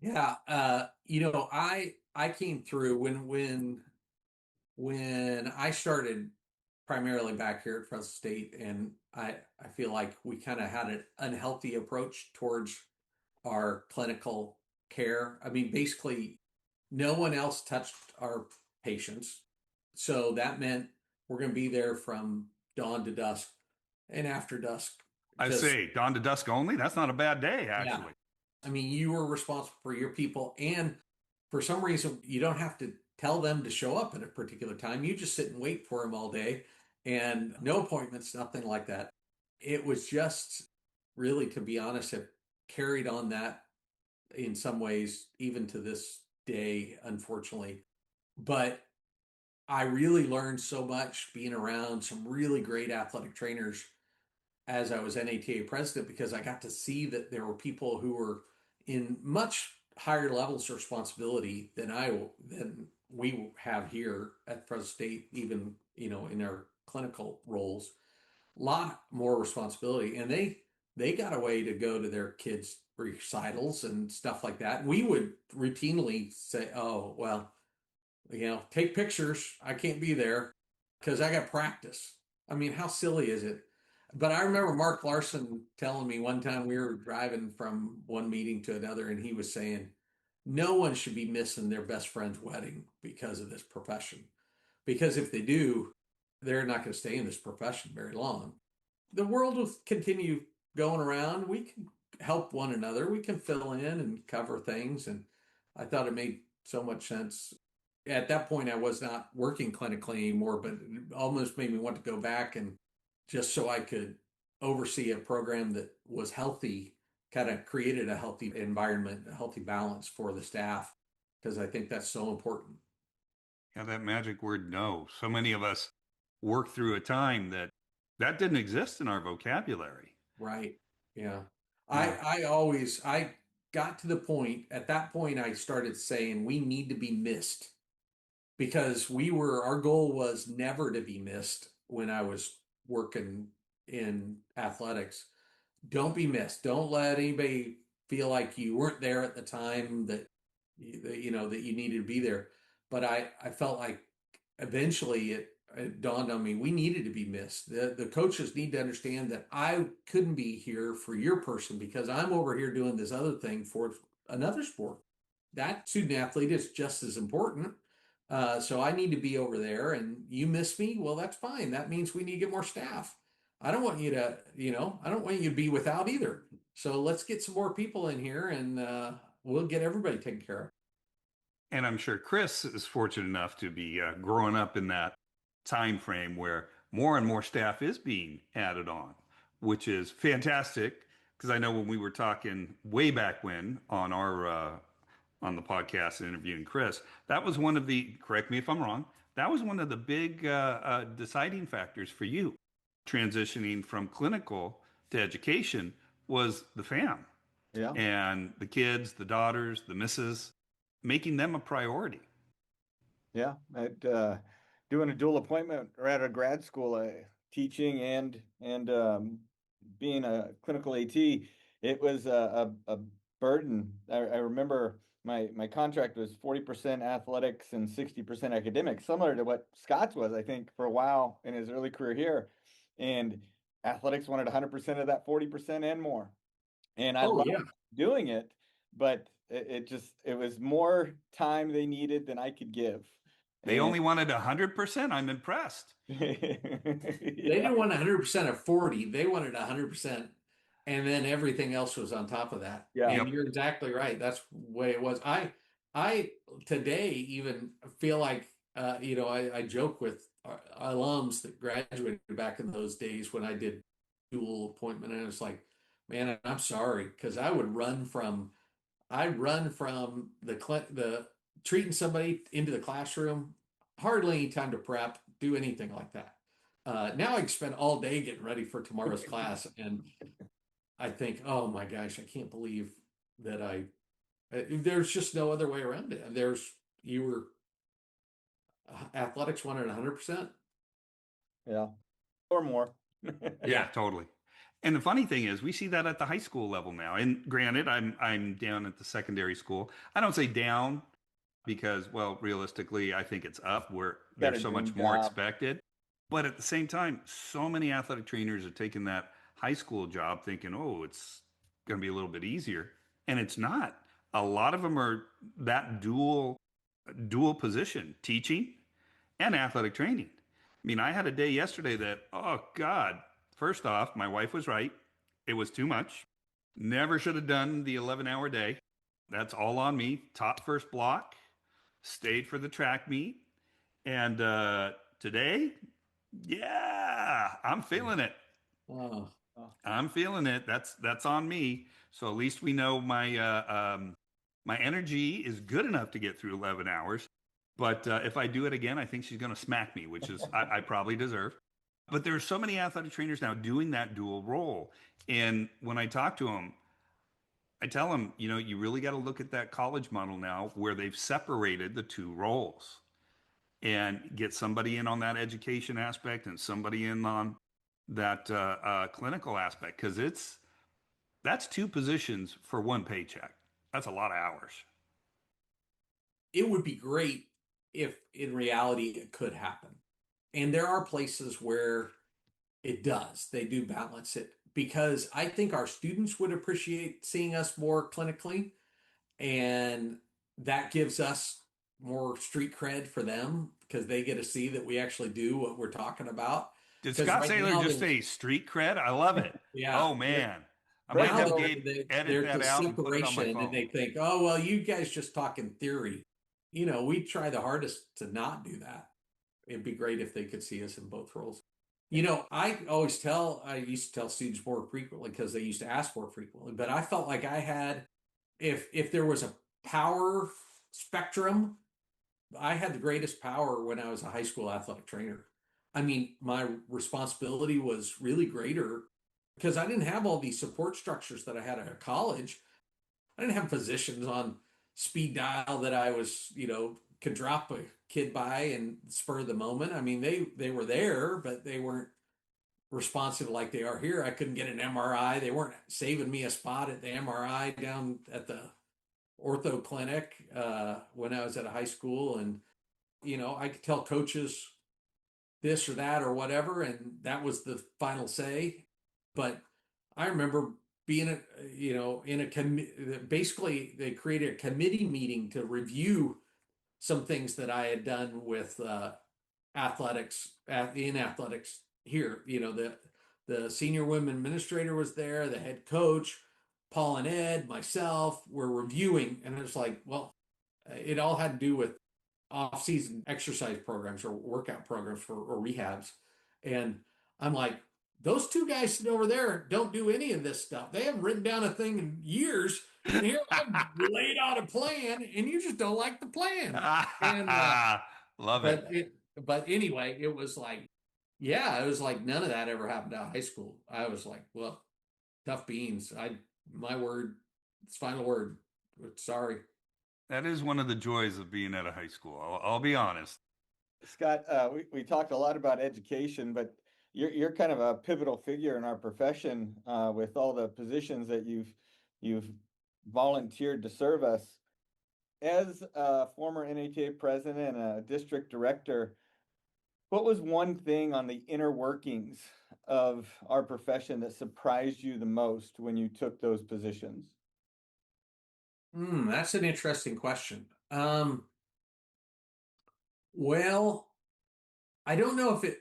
Speaker 3: Yeah, I came through when I started primarily back here at Fresno State, and I feel like we kind of had an unhealthy approach towards our clinical care. I mean, basically, no one else touched our patients, so that meant we're going to be there from dawn to dusk and after dusk.
Speaker 1: I
Speaker 3: Just
Speaker 1: say dawn to dusk only. That's not a bad day,
Speaker 3: yeah,
Speaker 1: actually.
Speaker 3: I mean, you were responsible for your people, and for some reason, you don't have to tell them to show up at a particular time. You just sit and wait for them all day, and no appointments, nothing like that. It was just really, to be honest, have carried on that in some ways, even to this day, unfortunately. But I really learned so much being around some really great athletic trainers as I was NATA president, because I got to see that there were people who were in much higher levels of responsibility than we have here at Fresno State, even in our clinical roles. A lot more responsibility, and they got away to go to their kids' recitals and stuff like that. We would routinely say, "Oh, well, take pictures. I can't be there because I got practice." I mean, how silly is it? But I remember Mark Larson telling me one time we were driving from one meeting to another, and he was saying, no one should be missing their best friend's wedding because of this profession. Because if they do, they're not going to stay in this profession very long. The world will continue going around. We can help one another. We can fill in and cover things. And I thought it made so much sense. At that point, I was not working clinically anymore, but it almost made me want to go back, and just so I could oversee a program that was healthy, kind of created a healthy environment, a healthy balance for the staff, because I think that's so important.
Speaker 1: Yeah, that magic word no. So many of us work through a time that didn't exist in our vocabulary.
Speaker 3: Right. Yeah.
Speaker 1: Yeah.
Speaker 3: I got to the point, at that point, I started saying we need to be missed, because our goal was never to be missed when I was working in athletics. Don't be missed. Don't let anybody feel like you weren't there at the time that that you needed to be there. But I felt like eventually it dawned on me we needed to be missed. The coaches need to understand that I couldn't be here for your person because I'm over here doing this other thing for another sport. That student athlete is just as important. So I need to be over there, and you miss me. Well, that's fine. That means we need to get more staff. I don't want you to, I don't want you to be without either. So let's get some more people in here, and we'll get everybody taken care of.
Speaker 1: And I'm sure Chris is fortunate enough to be growing up in that time frame where more and more staff is being added on, which is fantastic. Because I know when we were talking way back when on our on the podcast and interviewing Chris, that was one of the, correct me if I'm wrong, that was one of the big deciding factors for you transitioning from clinical to education was the fam
Speaker 2: Yeah.
Speaker 1: and the kids, the daughters, the misses, making them a priority.
Speaker 2: Yeah, doing a dual appointment right out of grad school, teaching and being a clinical AT, it was a burden. I remember my contract was 40% athletics and 60% academics, similar to what Scott's was, I think, for a while in his early career here. And athletics wanted 100% of that 40% and more. And I
Speaker 3: Oh
Speaker 2: loved
Speaker 3: yeah.
Speaker 2: doing it, but it was more time they needed than I could give.
Speaker 1: They
Speaker 2: And
Speaker 1: only wanted 100%. I'm impressed.
Speaker 3: They
Speaker 2: yeah,
Speaker 3: didn't want 100% of 40. They wanted 100%. And then everything else was on top of that.
Speaker 2: yeah,
Speaker 3: And
Speaker 1: Yep.
Speaker 3: you're exactly right. That's the way it was. I today even feel like, I joke with alums that graduated back in those days when I did dual appointment. And it's like, man, I'm sorry. Cause I run from the treating somebody into the classroom, hardly any time to prep, do anything like that. Now I can spend all day getting ready for tomorrow's class, and I think, oh my gosh, I can't believe that there's just no other way around it. You were athletics wanted 100%.
Speaker 2: yeah, or more.
Speaker 1: Yeah,
Speaker 3: Yeah.
Speaker 1: totally. And the funny thing is, we see that at the high school level now. And granted, I'm down at the secondary school. I don't say down because, well, realistically, I think it's up where
Speaker 2: Got a
Speaker 1: there's so
Speaker 2: dream
Speaker 1: much more
Speaker 2: job.
Speaker 1: expected. But at the same time, so many athletic trainers are taking that high school job thinking, oh, it's going to be a little bit easier. And it's not. A lot of them are that dual position, teaching and athletic training. I mean, I had a day yesterday that, oh God, first off, my wife was right. It was too much. Never should have done the 11-hour day. That's all on me. Top first block, stayed for the track meet. And today, yeah, I'm feeling it.
Speaker 3: Oh.
Speaker 2: Oh,
Speaker 1: I'm feeling it. That's on me. So at least we know my energy is good enough to get through 11 hours. But if I do it again, I think she's going to smack me, which is I probably deserve. But there are so many athletic trainers now doing that dual role. And when I talk to them, I tell them, you really got to look at that college model now where they've separated the two roles and get somebody in on that education aspect and somebody in on that clinical aspect because that's two positions for one paycheck. That's a lot of hours.
Speaker 3: It would be great if in reality it could happen. And there are places where it does. They do balance it because I think our students would appreciate seeing us more clinically, and that gives us more street cred for them because they get to see that we actually do what we're talking about.
Speaker 1: Did
Speaker 3: Because
Speaker 1: Scott
Speaker 3: right
Speaker 1: Saylor
Speaker 3: now
Speaker 1: just
Speaker 3: there's
Speaker 1: say street cred? I love it.
Speaker 3: yeah,
Speaker 1: Oh man, I might
Speaker 3: now
Speaker 1: have
Speaker 2: Fresno,
Speaker 1: Gabe edit
Speaker 3: there's
Speaker 1: that
Speaker 3: a
Speaker 1: out and put it on my
Speaker 3: separation, and
Speaker 1: phone.
Speaker 3: they think, oh well, you guys just talking theory. We try the hardest to not do that. It'd be great if they could see us in both roles. I used to tell students more frequently because they used to ask more frequently, but I felt like I had, if there was a power spectrum, I had the greatest power when I was a high school athletic trainer. I mean, my responsibility was really greater because I didn't have all these support structures that I had at college. I didn't have physicians on speed dial that I was, could drop a kid by and spur of the moment. I mean, they were there, but they weren't responsive like they are here. I couldn't get an MRI. They weren't saving me a spot at the MRI down at the ortho clinic when I was at a high school. And, I could tell coaches this or that or whatever, and that was the final say. But I remember being, in basically they created a committee meeting to review some things that I had done with in athletics here. The senior women administrator was there, the head coach, Paul and Ed, myself were reviewing, and it was like, well, it all had to do with off-season exercise programs or workout programs or rehabs, and I'm like, those two guys sitting over there don't do any of this stuff. They haven't written down a thing in years, and here I've laid out a plan, and you just don't like the plan. And
Speaker 1: Love it.
Speaker 3: but it but anyway, it was like, yeah, it was like none of that ever happened out of high school. I was like, well, tough beans. My word, it's final word. Sorry.
Speaker 1: That is one of the joys of being at a high school. I'll be honest.
Speaker 2: Scott, we talked a lot about education, but you're kind of a pivotal figure in our profession with all the positions that you've volunteered to serve us. As a former NATA president and a district director, what was one thing on the inner workings of our profession that surprised you the most when you took those positions?
Speaker 3: That's an interesting question. Well, I don't know if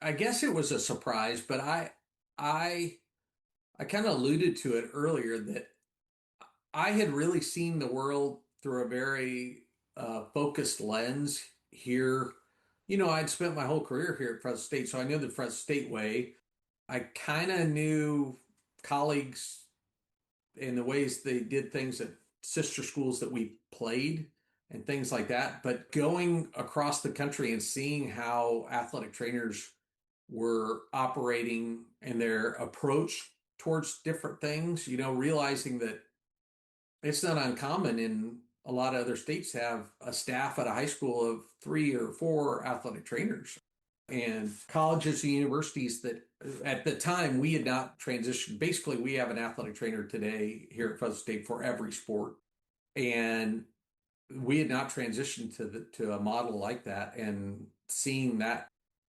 Speaker 3: I guess it was a surprise, but I I kind of alluded to it earlier that I had really seen the world through a very focused lens here. I'd spent my whole career here at Fresno State, so I knew the Fresno State way. I kind of knew colleagues in the ways they did things at sister schools that we played and things like that. But going across the country and seeing how athletic trainers were operating and their approach towards different things, realizing that it's not uncommon in a lot of other states to have a staff at a high school of 3 or 4 athletic trainers, and colleges and universities that at the time we had not transitioned. Basically, we have an athletic trainer today here at Fresno State for every sport, and we had not transitioned to a model like that. And seeing that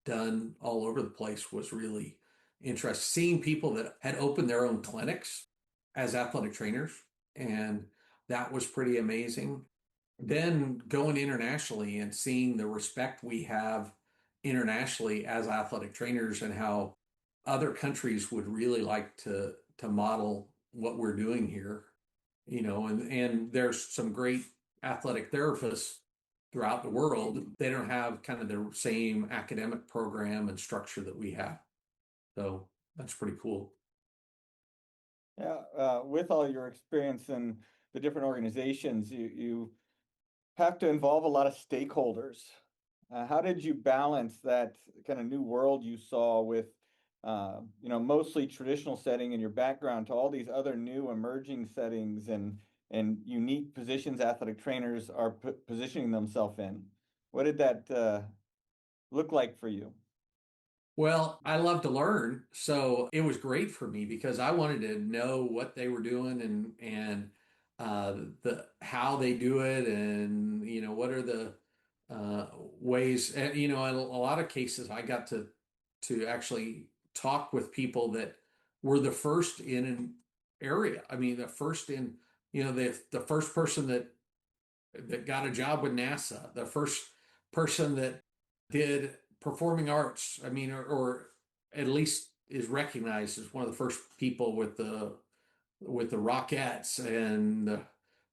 Speaker 3: done all over the place was really interesting. Seeing people that had opened their own clinics as athletic trainers, and that was pretty amazing. Then going internationally and seeing the respect we have internationally as athletic trainers and how other countries would really like to model what we're doing here, and there's some great athletic therapists throughout the world. They don't have kind of the same academic program and structure that we have. So That's pretty cool.
Speaker 2: Yeah, with all your experience in the different organizations, you have to involve a lot of stakeholders. How did you balance that kind of new world you saw with, mostly traditional setting in your background to all these other new emerging settings and unique positions athletic trainers are positioning themselves in? What did that look like for you?
Speaker 3: Well, I love to learn, so it was great for me because I wanted to know what they were doing and the how they do it, and what are the ways. And in a lot of cases, I got to actually talk with people that were the first in an area. I mean, the first in the first person that got a job with NASA, the first person that did performing arts. I mean, or at least is recognized as one of the first people with the Rockettes, and the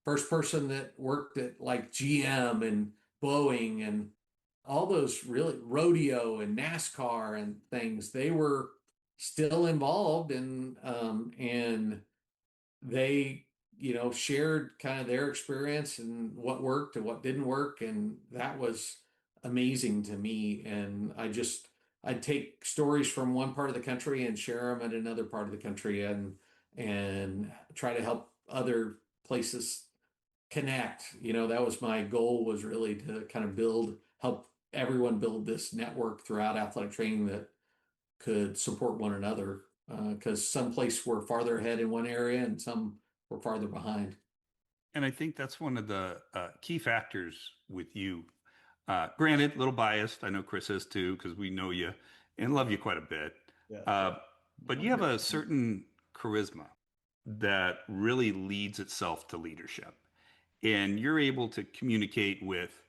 Speaker 3: first person that worked at like GM and Boeing and all those really rodeo and NASCAR and things. They were still involved and they shared kind of their experience and what worked and what didn't work, and that was amazing to me. And I'd take stories from one part of the country and share them at another part of the country, and try to help other places connect. That was my goal, was really to kind of help everyone build this network throughout athletic training that could support one another, because some places were farther ahead in one area and some were farther behind.
Speaker 1: And I think that's one of the key factors with you. Granted, a little biased. I know Chris is too, because we know you and love you quite a bit.
Speaker 2: Yes,
Speaker 1: Uh,
Speaker 2: yes.
Speaker 1: but you have a certain charisma that really leads itself to leadership. And you're able to communicate with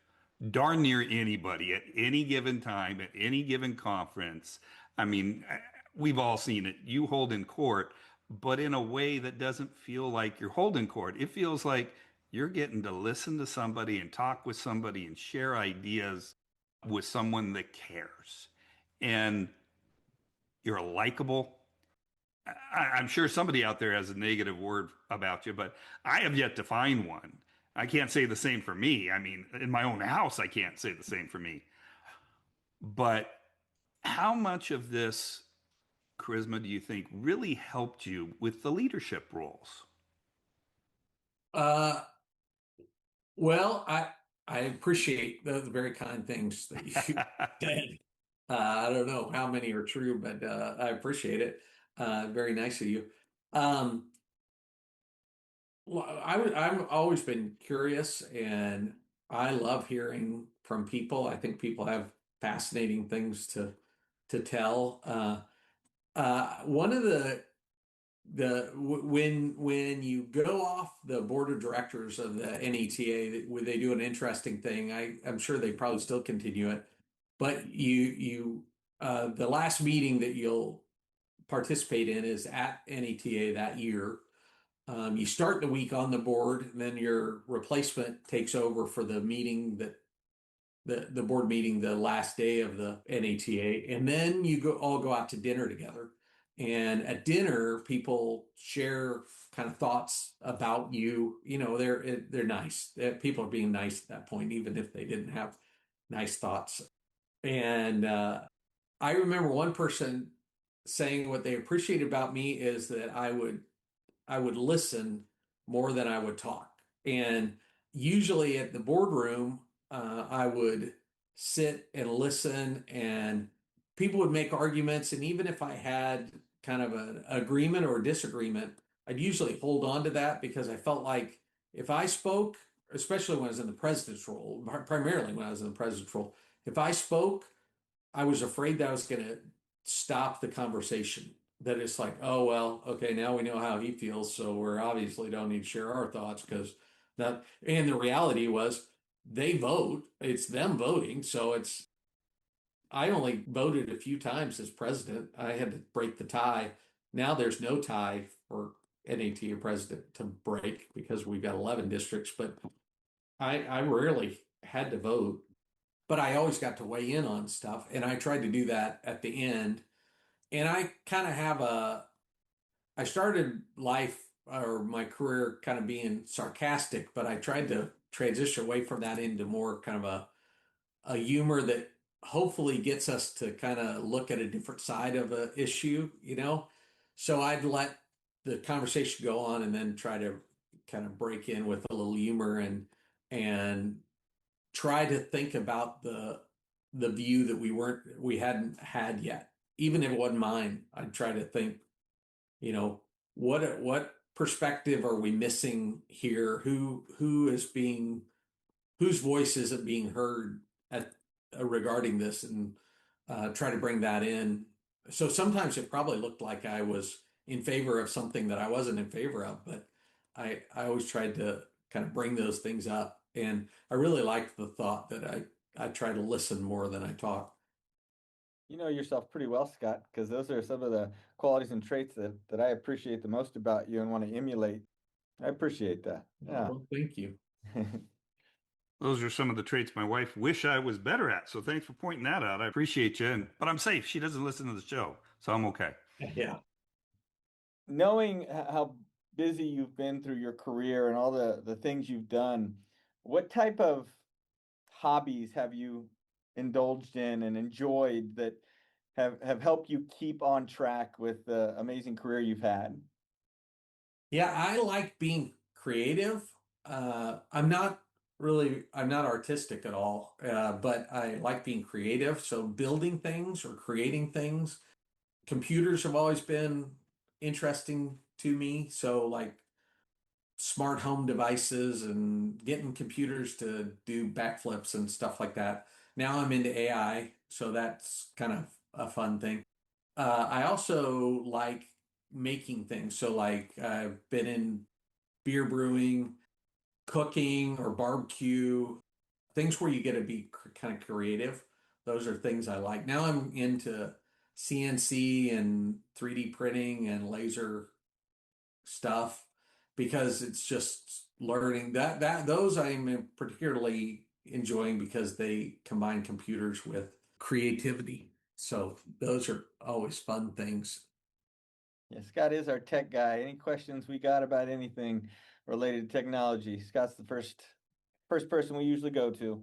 Speaker 1: darn near anybody at any given time, at any given conference. I mean, we've all seen it. You hold in court, but in a way that doesn't feel like you're holding court. It feels like you're getting to listen to somebody and talk with somebody and share ideas with someone that cares. And you're likable. I'm sure somebody out there has a negative word about you, but I have yet to find one. I can't say the same for me. I mean, in my own house, I can't say the same for me. But how much of this charisma do you think really helped you with the leadership roles?
Speaker 3: Uh, well, I appreciate the very kind things that you said. I don't know how many are true, but I appreciate it. Very nice of you. Um, well, I've always been curious, and I love hearing from people. I think people have fascinating things to tell. One of when you go off the board of directors of the NETA, they do an interesting thing. I'm sure they probably still continue it, but the last meeting that you'll participate in is at NETA that year. You start the week on the board, and then your replacement takes over for the meeting that the board meeting the last day of the NATA, and then all go out to dinner together. And at dinner, people share kind of thoughts about you. They're nice. People are being nice at that point, even if they didn't have nice thoughts. And I remember one person saying what they appreciated about me is that I would listen more than I would talk. And usually at the boardroom, I would sit and listen, and people would make arguments. And even if I had kind of an agreement or disagreement, I'd usually hold on to that, because I felt like if I spoke, especially when I was in the president's role, primarily when I was in the president's role, if I spoke, I was afraid that I was going to stop the conversation. That it's like, oh, well, okay, now we know how he feels. So we're obviously don't need to share our thoughts, because that, and the reality was they vote, it's them voting. So I only voted a few times as president. I had to break the tie. Now there's no tie for NAT or president to break, because we've got 11 districts, but I rarely had to vote, but I always got to weigh in on stuff. And I tried to do that at the end. And I kind of have I started life or my career kind of being sarcastic, but I tried to transition away from that into more kind of a humor that hopefully gets us to kind of look at a different side of an issue, you know? So I'd let the conversation go on and then try to kind of break in with a little humor and try to think about the view that we hadn't had yet. Even if it wasn't mine, I'd try to think, you know, what perspective are we missing here? Who is being whose voice isn't being heard at regarding this, and try to bring that in. So sometimes it probably looked like I was in favor of something that I wasn't in favor of, but I always tried to kind of bring those things up, and I really liked the thought that I try to listen more than I talk.
Speaker 2: You know yourself pretty well, Scott, because those are some of the qualities and traits that I appreciate the most about you and want to emulate. I appreciate that. Yeah.
Speaker 3: Well, thank you.
Speaker 1: Those are some of the traits my wife wish I was better at. So thanks for pointing that out. I appreciate you. But I'm safe. She doesn't listen to the show, so I'm okay.
Speaker 3: Yeah.
Speaker 2: Knowing how busy you've been through your career and all the things you've done, what type of hobbies have you indulged in and enjoyed that have helped you keep on track with the amazing career you've had?
Speaker 3: Yeah, I like being creative. I'm not artistic at all, but I like being creative. So building things or creating things. Computers have always been interesting to me. So like smart home devices and getting computers to do backflips and stuff like that. Now I'm into AI, so that's kind of a fun thing. I also like making things. So like I've been in beer brewing, cooking or barbecue, things where you get to be kind of creative. Those are things I like. Now I'm into CNC and 3D printing and laser stuff because it's just learning that those I'm particularly enjoying because they combine computers with creativity. So those are always fun things.
Speaker 2: Yeah, Scott is our tech guy. Any questions we got about anything related to technology? Scott's the first person we usually go to.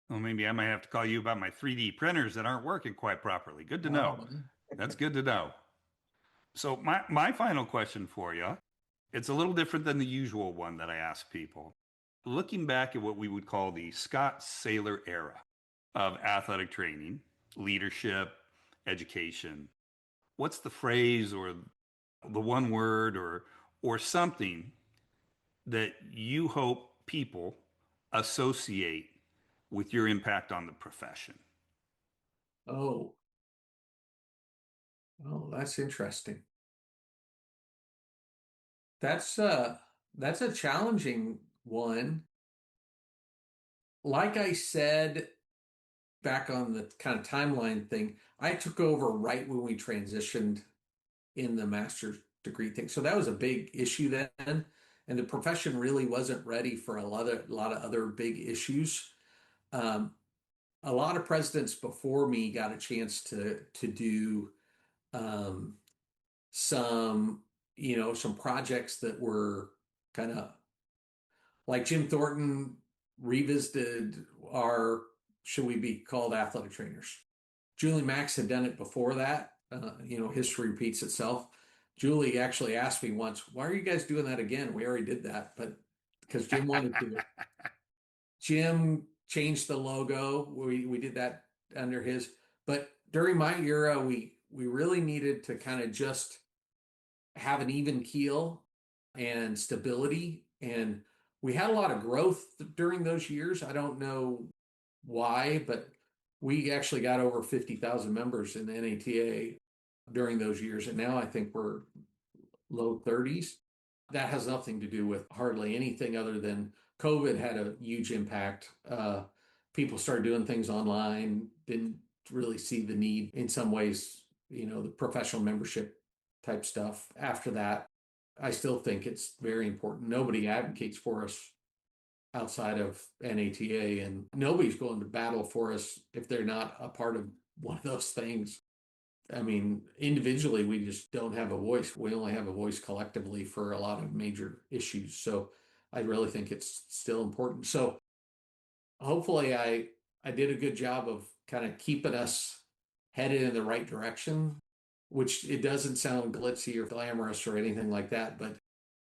Speaker 1: Well, maybe I might have to call you about my 3D printers that aren't working quite properly. Good to know.
Speaker 3: Oh,
Speaker 1: That's good to know. So my final question for you, it's a little different than the usual one that I ask people. Looking back at what we would call the Scott Saylor era of athletic training, leadership, education, what's the phrase or the one word or something that you hope people associate with your impact on the profession?
Speaker 3: oh, oh, that's interesting. That's uh that's a challenging one. Like I said back on the kind of timeline thing, I took over right when we transitioned in the master's degree thing. So that was a big issue then. And the profession really wasn't ready for a lot of other big issues. Um, a lot of presidents before me got a chance to do um, some, some projects that were kind of like Jim Thornton revisited our should we be called athletic trainers. Julie Max had done it before that. History repeats itself. Julie actually asked me once, "Why are you guys doing that again? We already did that." But because Jim wanted to. Jim changed the logo. We did that under his. But during my era, we really needed to kind of just have an even keel and stability. And we had a lot of growth during those years. I don't know why, but we actually got over 50,000 members in the NATA during those years. And now I think we're low 30s. That has nothing to do with hardly anything other than COVID had a huge impact. People started doing things online, didn't really see the need in some ways, the professional membership type stuff. After that, I still think it's very important. Nobody advocates for us outside of NATA, and nobody's going to battle for us if they're not a part of one of those things. I mean, individually, we just don't have a voice. We only have a voice collectively for a lot of major issues. So I really think it's still important. So hopefully I did a good job of kind of keeping us headed in the right direction, which it doesn't sound glitzy or glamorous or anything like that, but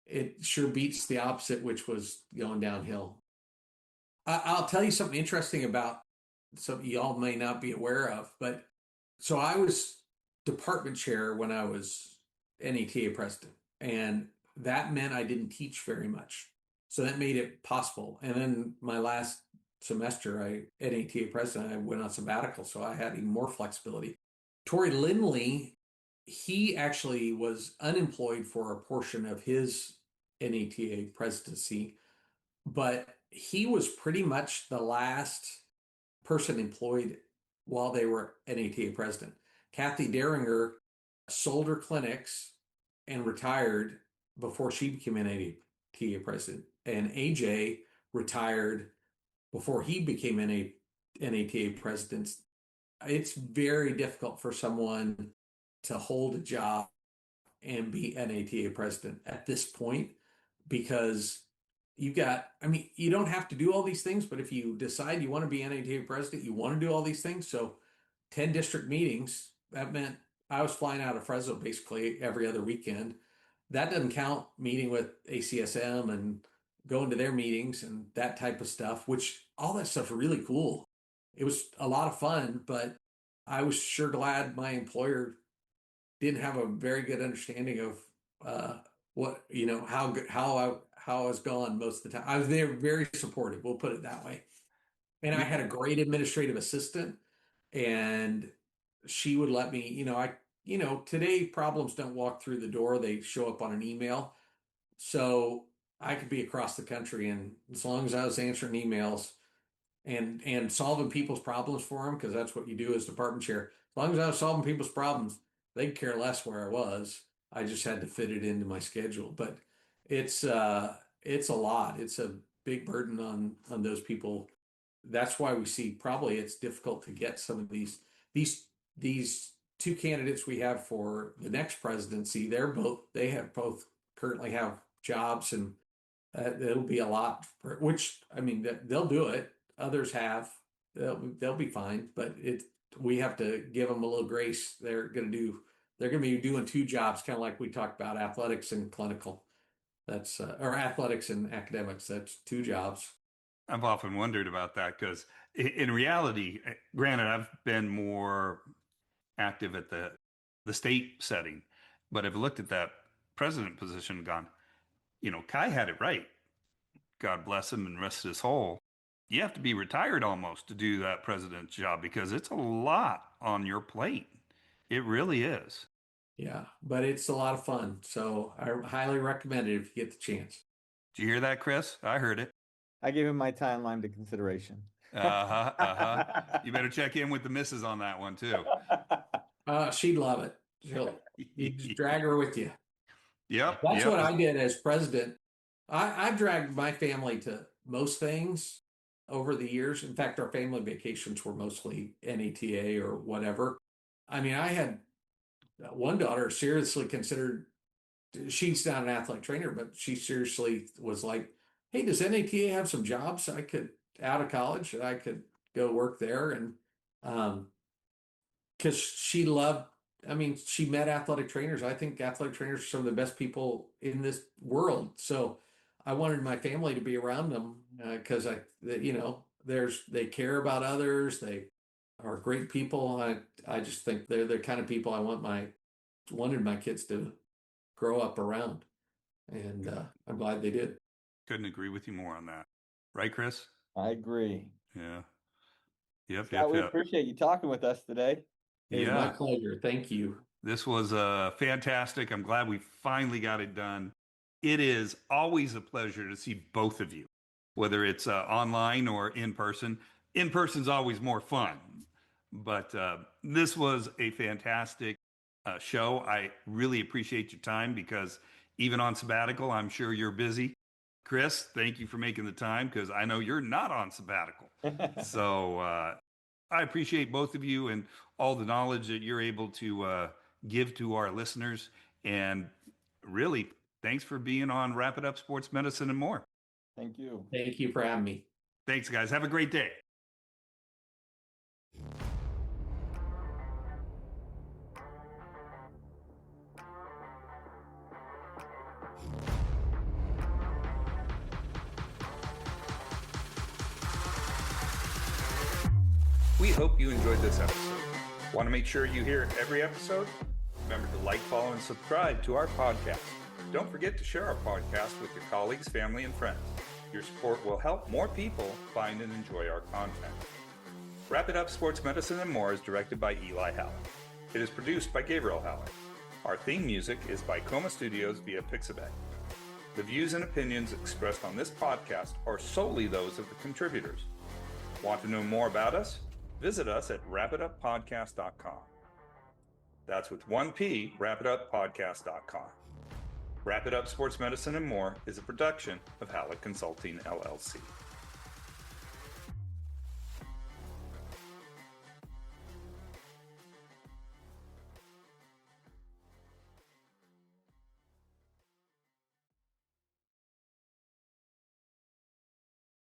Speaker 3: it sure beats the opposite, which was going downhill. I'll tell you something interesting about something y'all may not be aware of, but so I was department chair when I was NATA president, and that meant I didn't teach very much. So that made it possible. And then my last semester, NATA president, I went on sabbatical, so I had even more flexibility. Tori Lindley, he actually was unemployed for a portion of his NATA presidency, but he was pretty much the last person employed while they were NATA president. Kathy Deringer sold her clinics and retired before she became NATA president. And AJ retired before he became NATA president. It's very difficult for someone to hold a job and be NATA president at this point because I mean, you don't have to do all these things, but if you decide you want to be NATA president, you want to do all these things. So 10 district meetings, that meant I was flying out of Fresno basically every other weekend. That doesn't count meeting with ACSM and going to their meetings and that type of stuff, which all that stuff's really cool. It was a lot of fun, but I was sure glad my employer didn't have a very good understanding of what how I was gone most of the time. I was there very supportive. We'll put it that way. And I
Speaker 1: Y-
Speaker 3: had a great administrative assistant, and she would let me. Today problems don't walk through the door; they show up on an email. So I could be across the country, and as long as I was answering emails, and solving people's problems for them because that's what you do as department chair. As long as I was solving people's problems, they'd care less where I was. I just had to fit it into my schedule. But it's it's a lot. It's a big burden on those people. That's why we see probably it's difficult to get some of these two candidates we have for the next presidency. They have both currently have jobs, and it'll be a lot. Which I mean, they'll do it. Others have. They'll be fine. But we have to give them a little grace. They're going to be doing two jobs, kind of like we talked about athletics and clinical. That's or athletics and academics. That's two jobs.
Speaker 1: I've often wondered about that because in reality, granted, I've been more active at the state setting, but I've looked at that president position and gone, Kai had it right. God bless him and rest his soul. You have to be retired almost to do that president's job because it's a lot on your plate. It really is.
Speaker 3: Yeah, but it's a lot of fun. So I highly recommend it if you get the chance.
Speaker 1: Did you hear that, Chris? I heard it.
Speaker 2: I gave him my timeline to consideration.
Speaker 1: Uh-huh, uh-huh. You better check in with the missus on that one too.
Speaker 3: She'd love it. You just drag her with you.
Speaker 1: Yep,
Speaker 3: That's
Speaker 1: yep.
Speaker 3: what I did as president. I've dragged my family to most things over the years. In fact, our family vacations were mostly NATA or whatever. I mean, I had one daughter seriously considered, she's not an athletic trainer, but she seriously was like, hey, does NATA have some jobs I could, out of college, I could go work there? And because she loved, I mean, she met athletic trainers. I think athletic trainers are some of the best people in this world. So I wanted my family to be around them because they care about others. They are great people. I just think they're the kind of people I wanted my kids to grow up around, and I'm glad they did.
Speaker 1: Couldn't agree with you more on that. Right, Chris?
Speaker 2: I agree.
Speaker 1: Yeah. Yep,
Speaker 2: Scott,
Speaker 1: yep,
Speaker 2: we
Speaker 1: yep.
Speaker 2: appreciate you talking with us today.
Speaker 3: It was my
Speaker 1: Yeah.
Speaker 3: pleasure. Thank you.
Speaker 1: This was fantastic. I'm glad we finally got it done. It is always a pleasure to see both of you, whether it's online or in person. In person's always more fun, but this was a fantastic show. I really appreciate your time because even on sabbatical, I'm sure you're busy. Chris, thank you for making the time because I know you're not on sabbatical. So I appreciate both of you and all the knowledge that you're able to give to our listeners. And really, thanks for being on Wrap It Up Sports Medicine and More.
Speaker 2: Thank you.
Speaker 3: Thank you for having me.
Speaker 1: Thanks, guys. Have a great day. We hope you enjoyed this episode. Want to make sure you hear every episode? Remember to like, follow, and subscribe to our podcast. Don't forget to share our podcast with your colleagues, family, and friends. Your support will help more people find and enjoy our content. Wrap It Up Sports Medicine and More is directed by Eli Hallak. It is produced by Gabriel Hallak. Our theme music is by Coma Studios via Pixabay. The views and opinions expressed on this podcast are solely those of the contributors. Want to know more about us? Visit us at wrapituppodcast.com. That's with one P, wrapituppodcast.com. Wrap It Up Sports Medicine and More is a production of Hallak Consulting, LLC.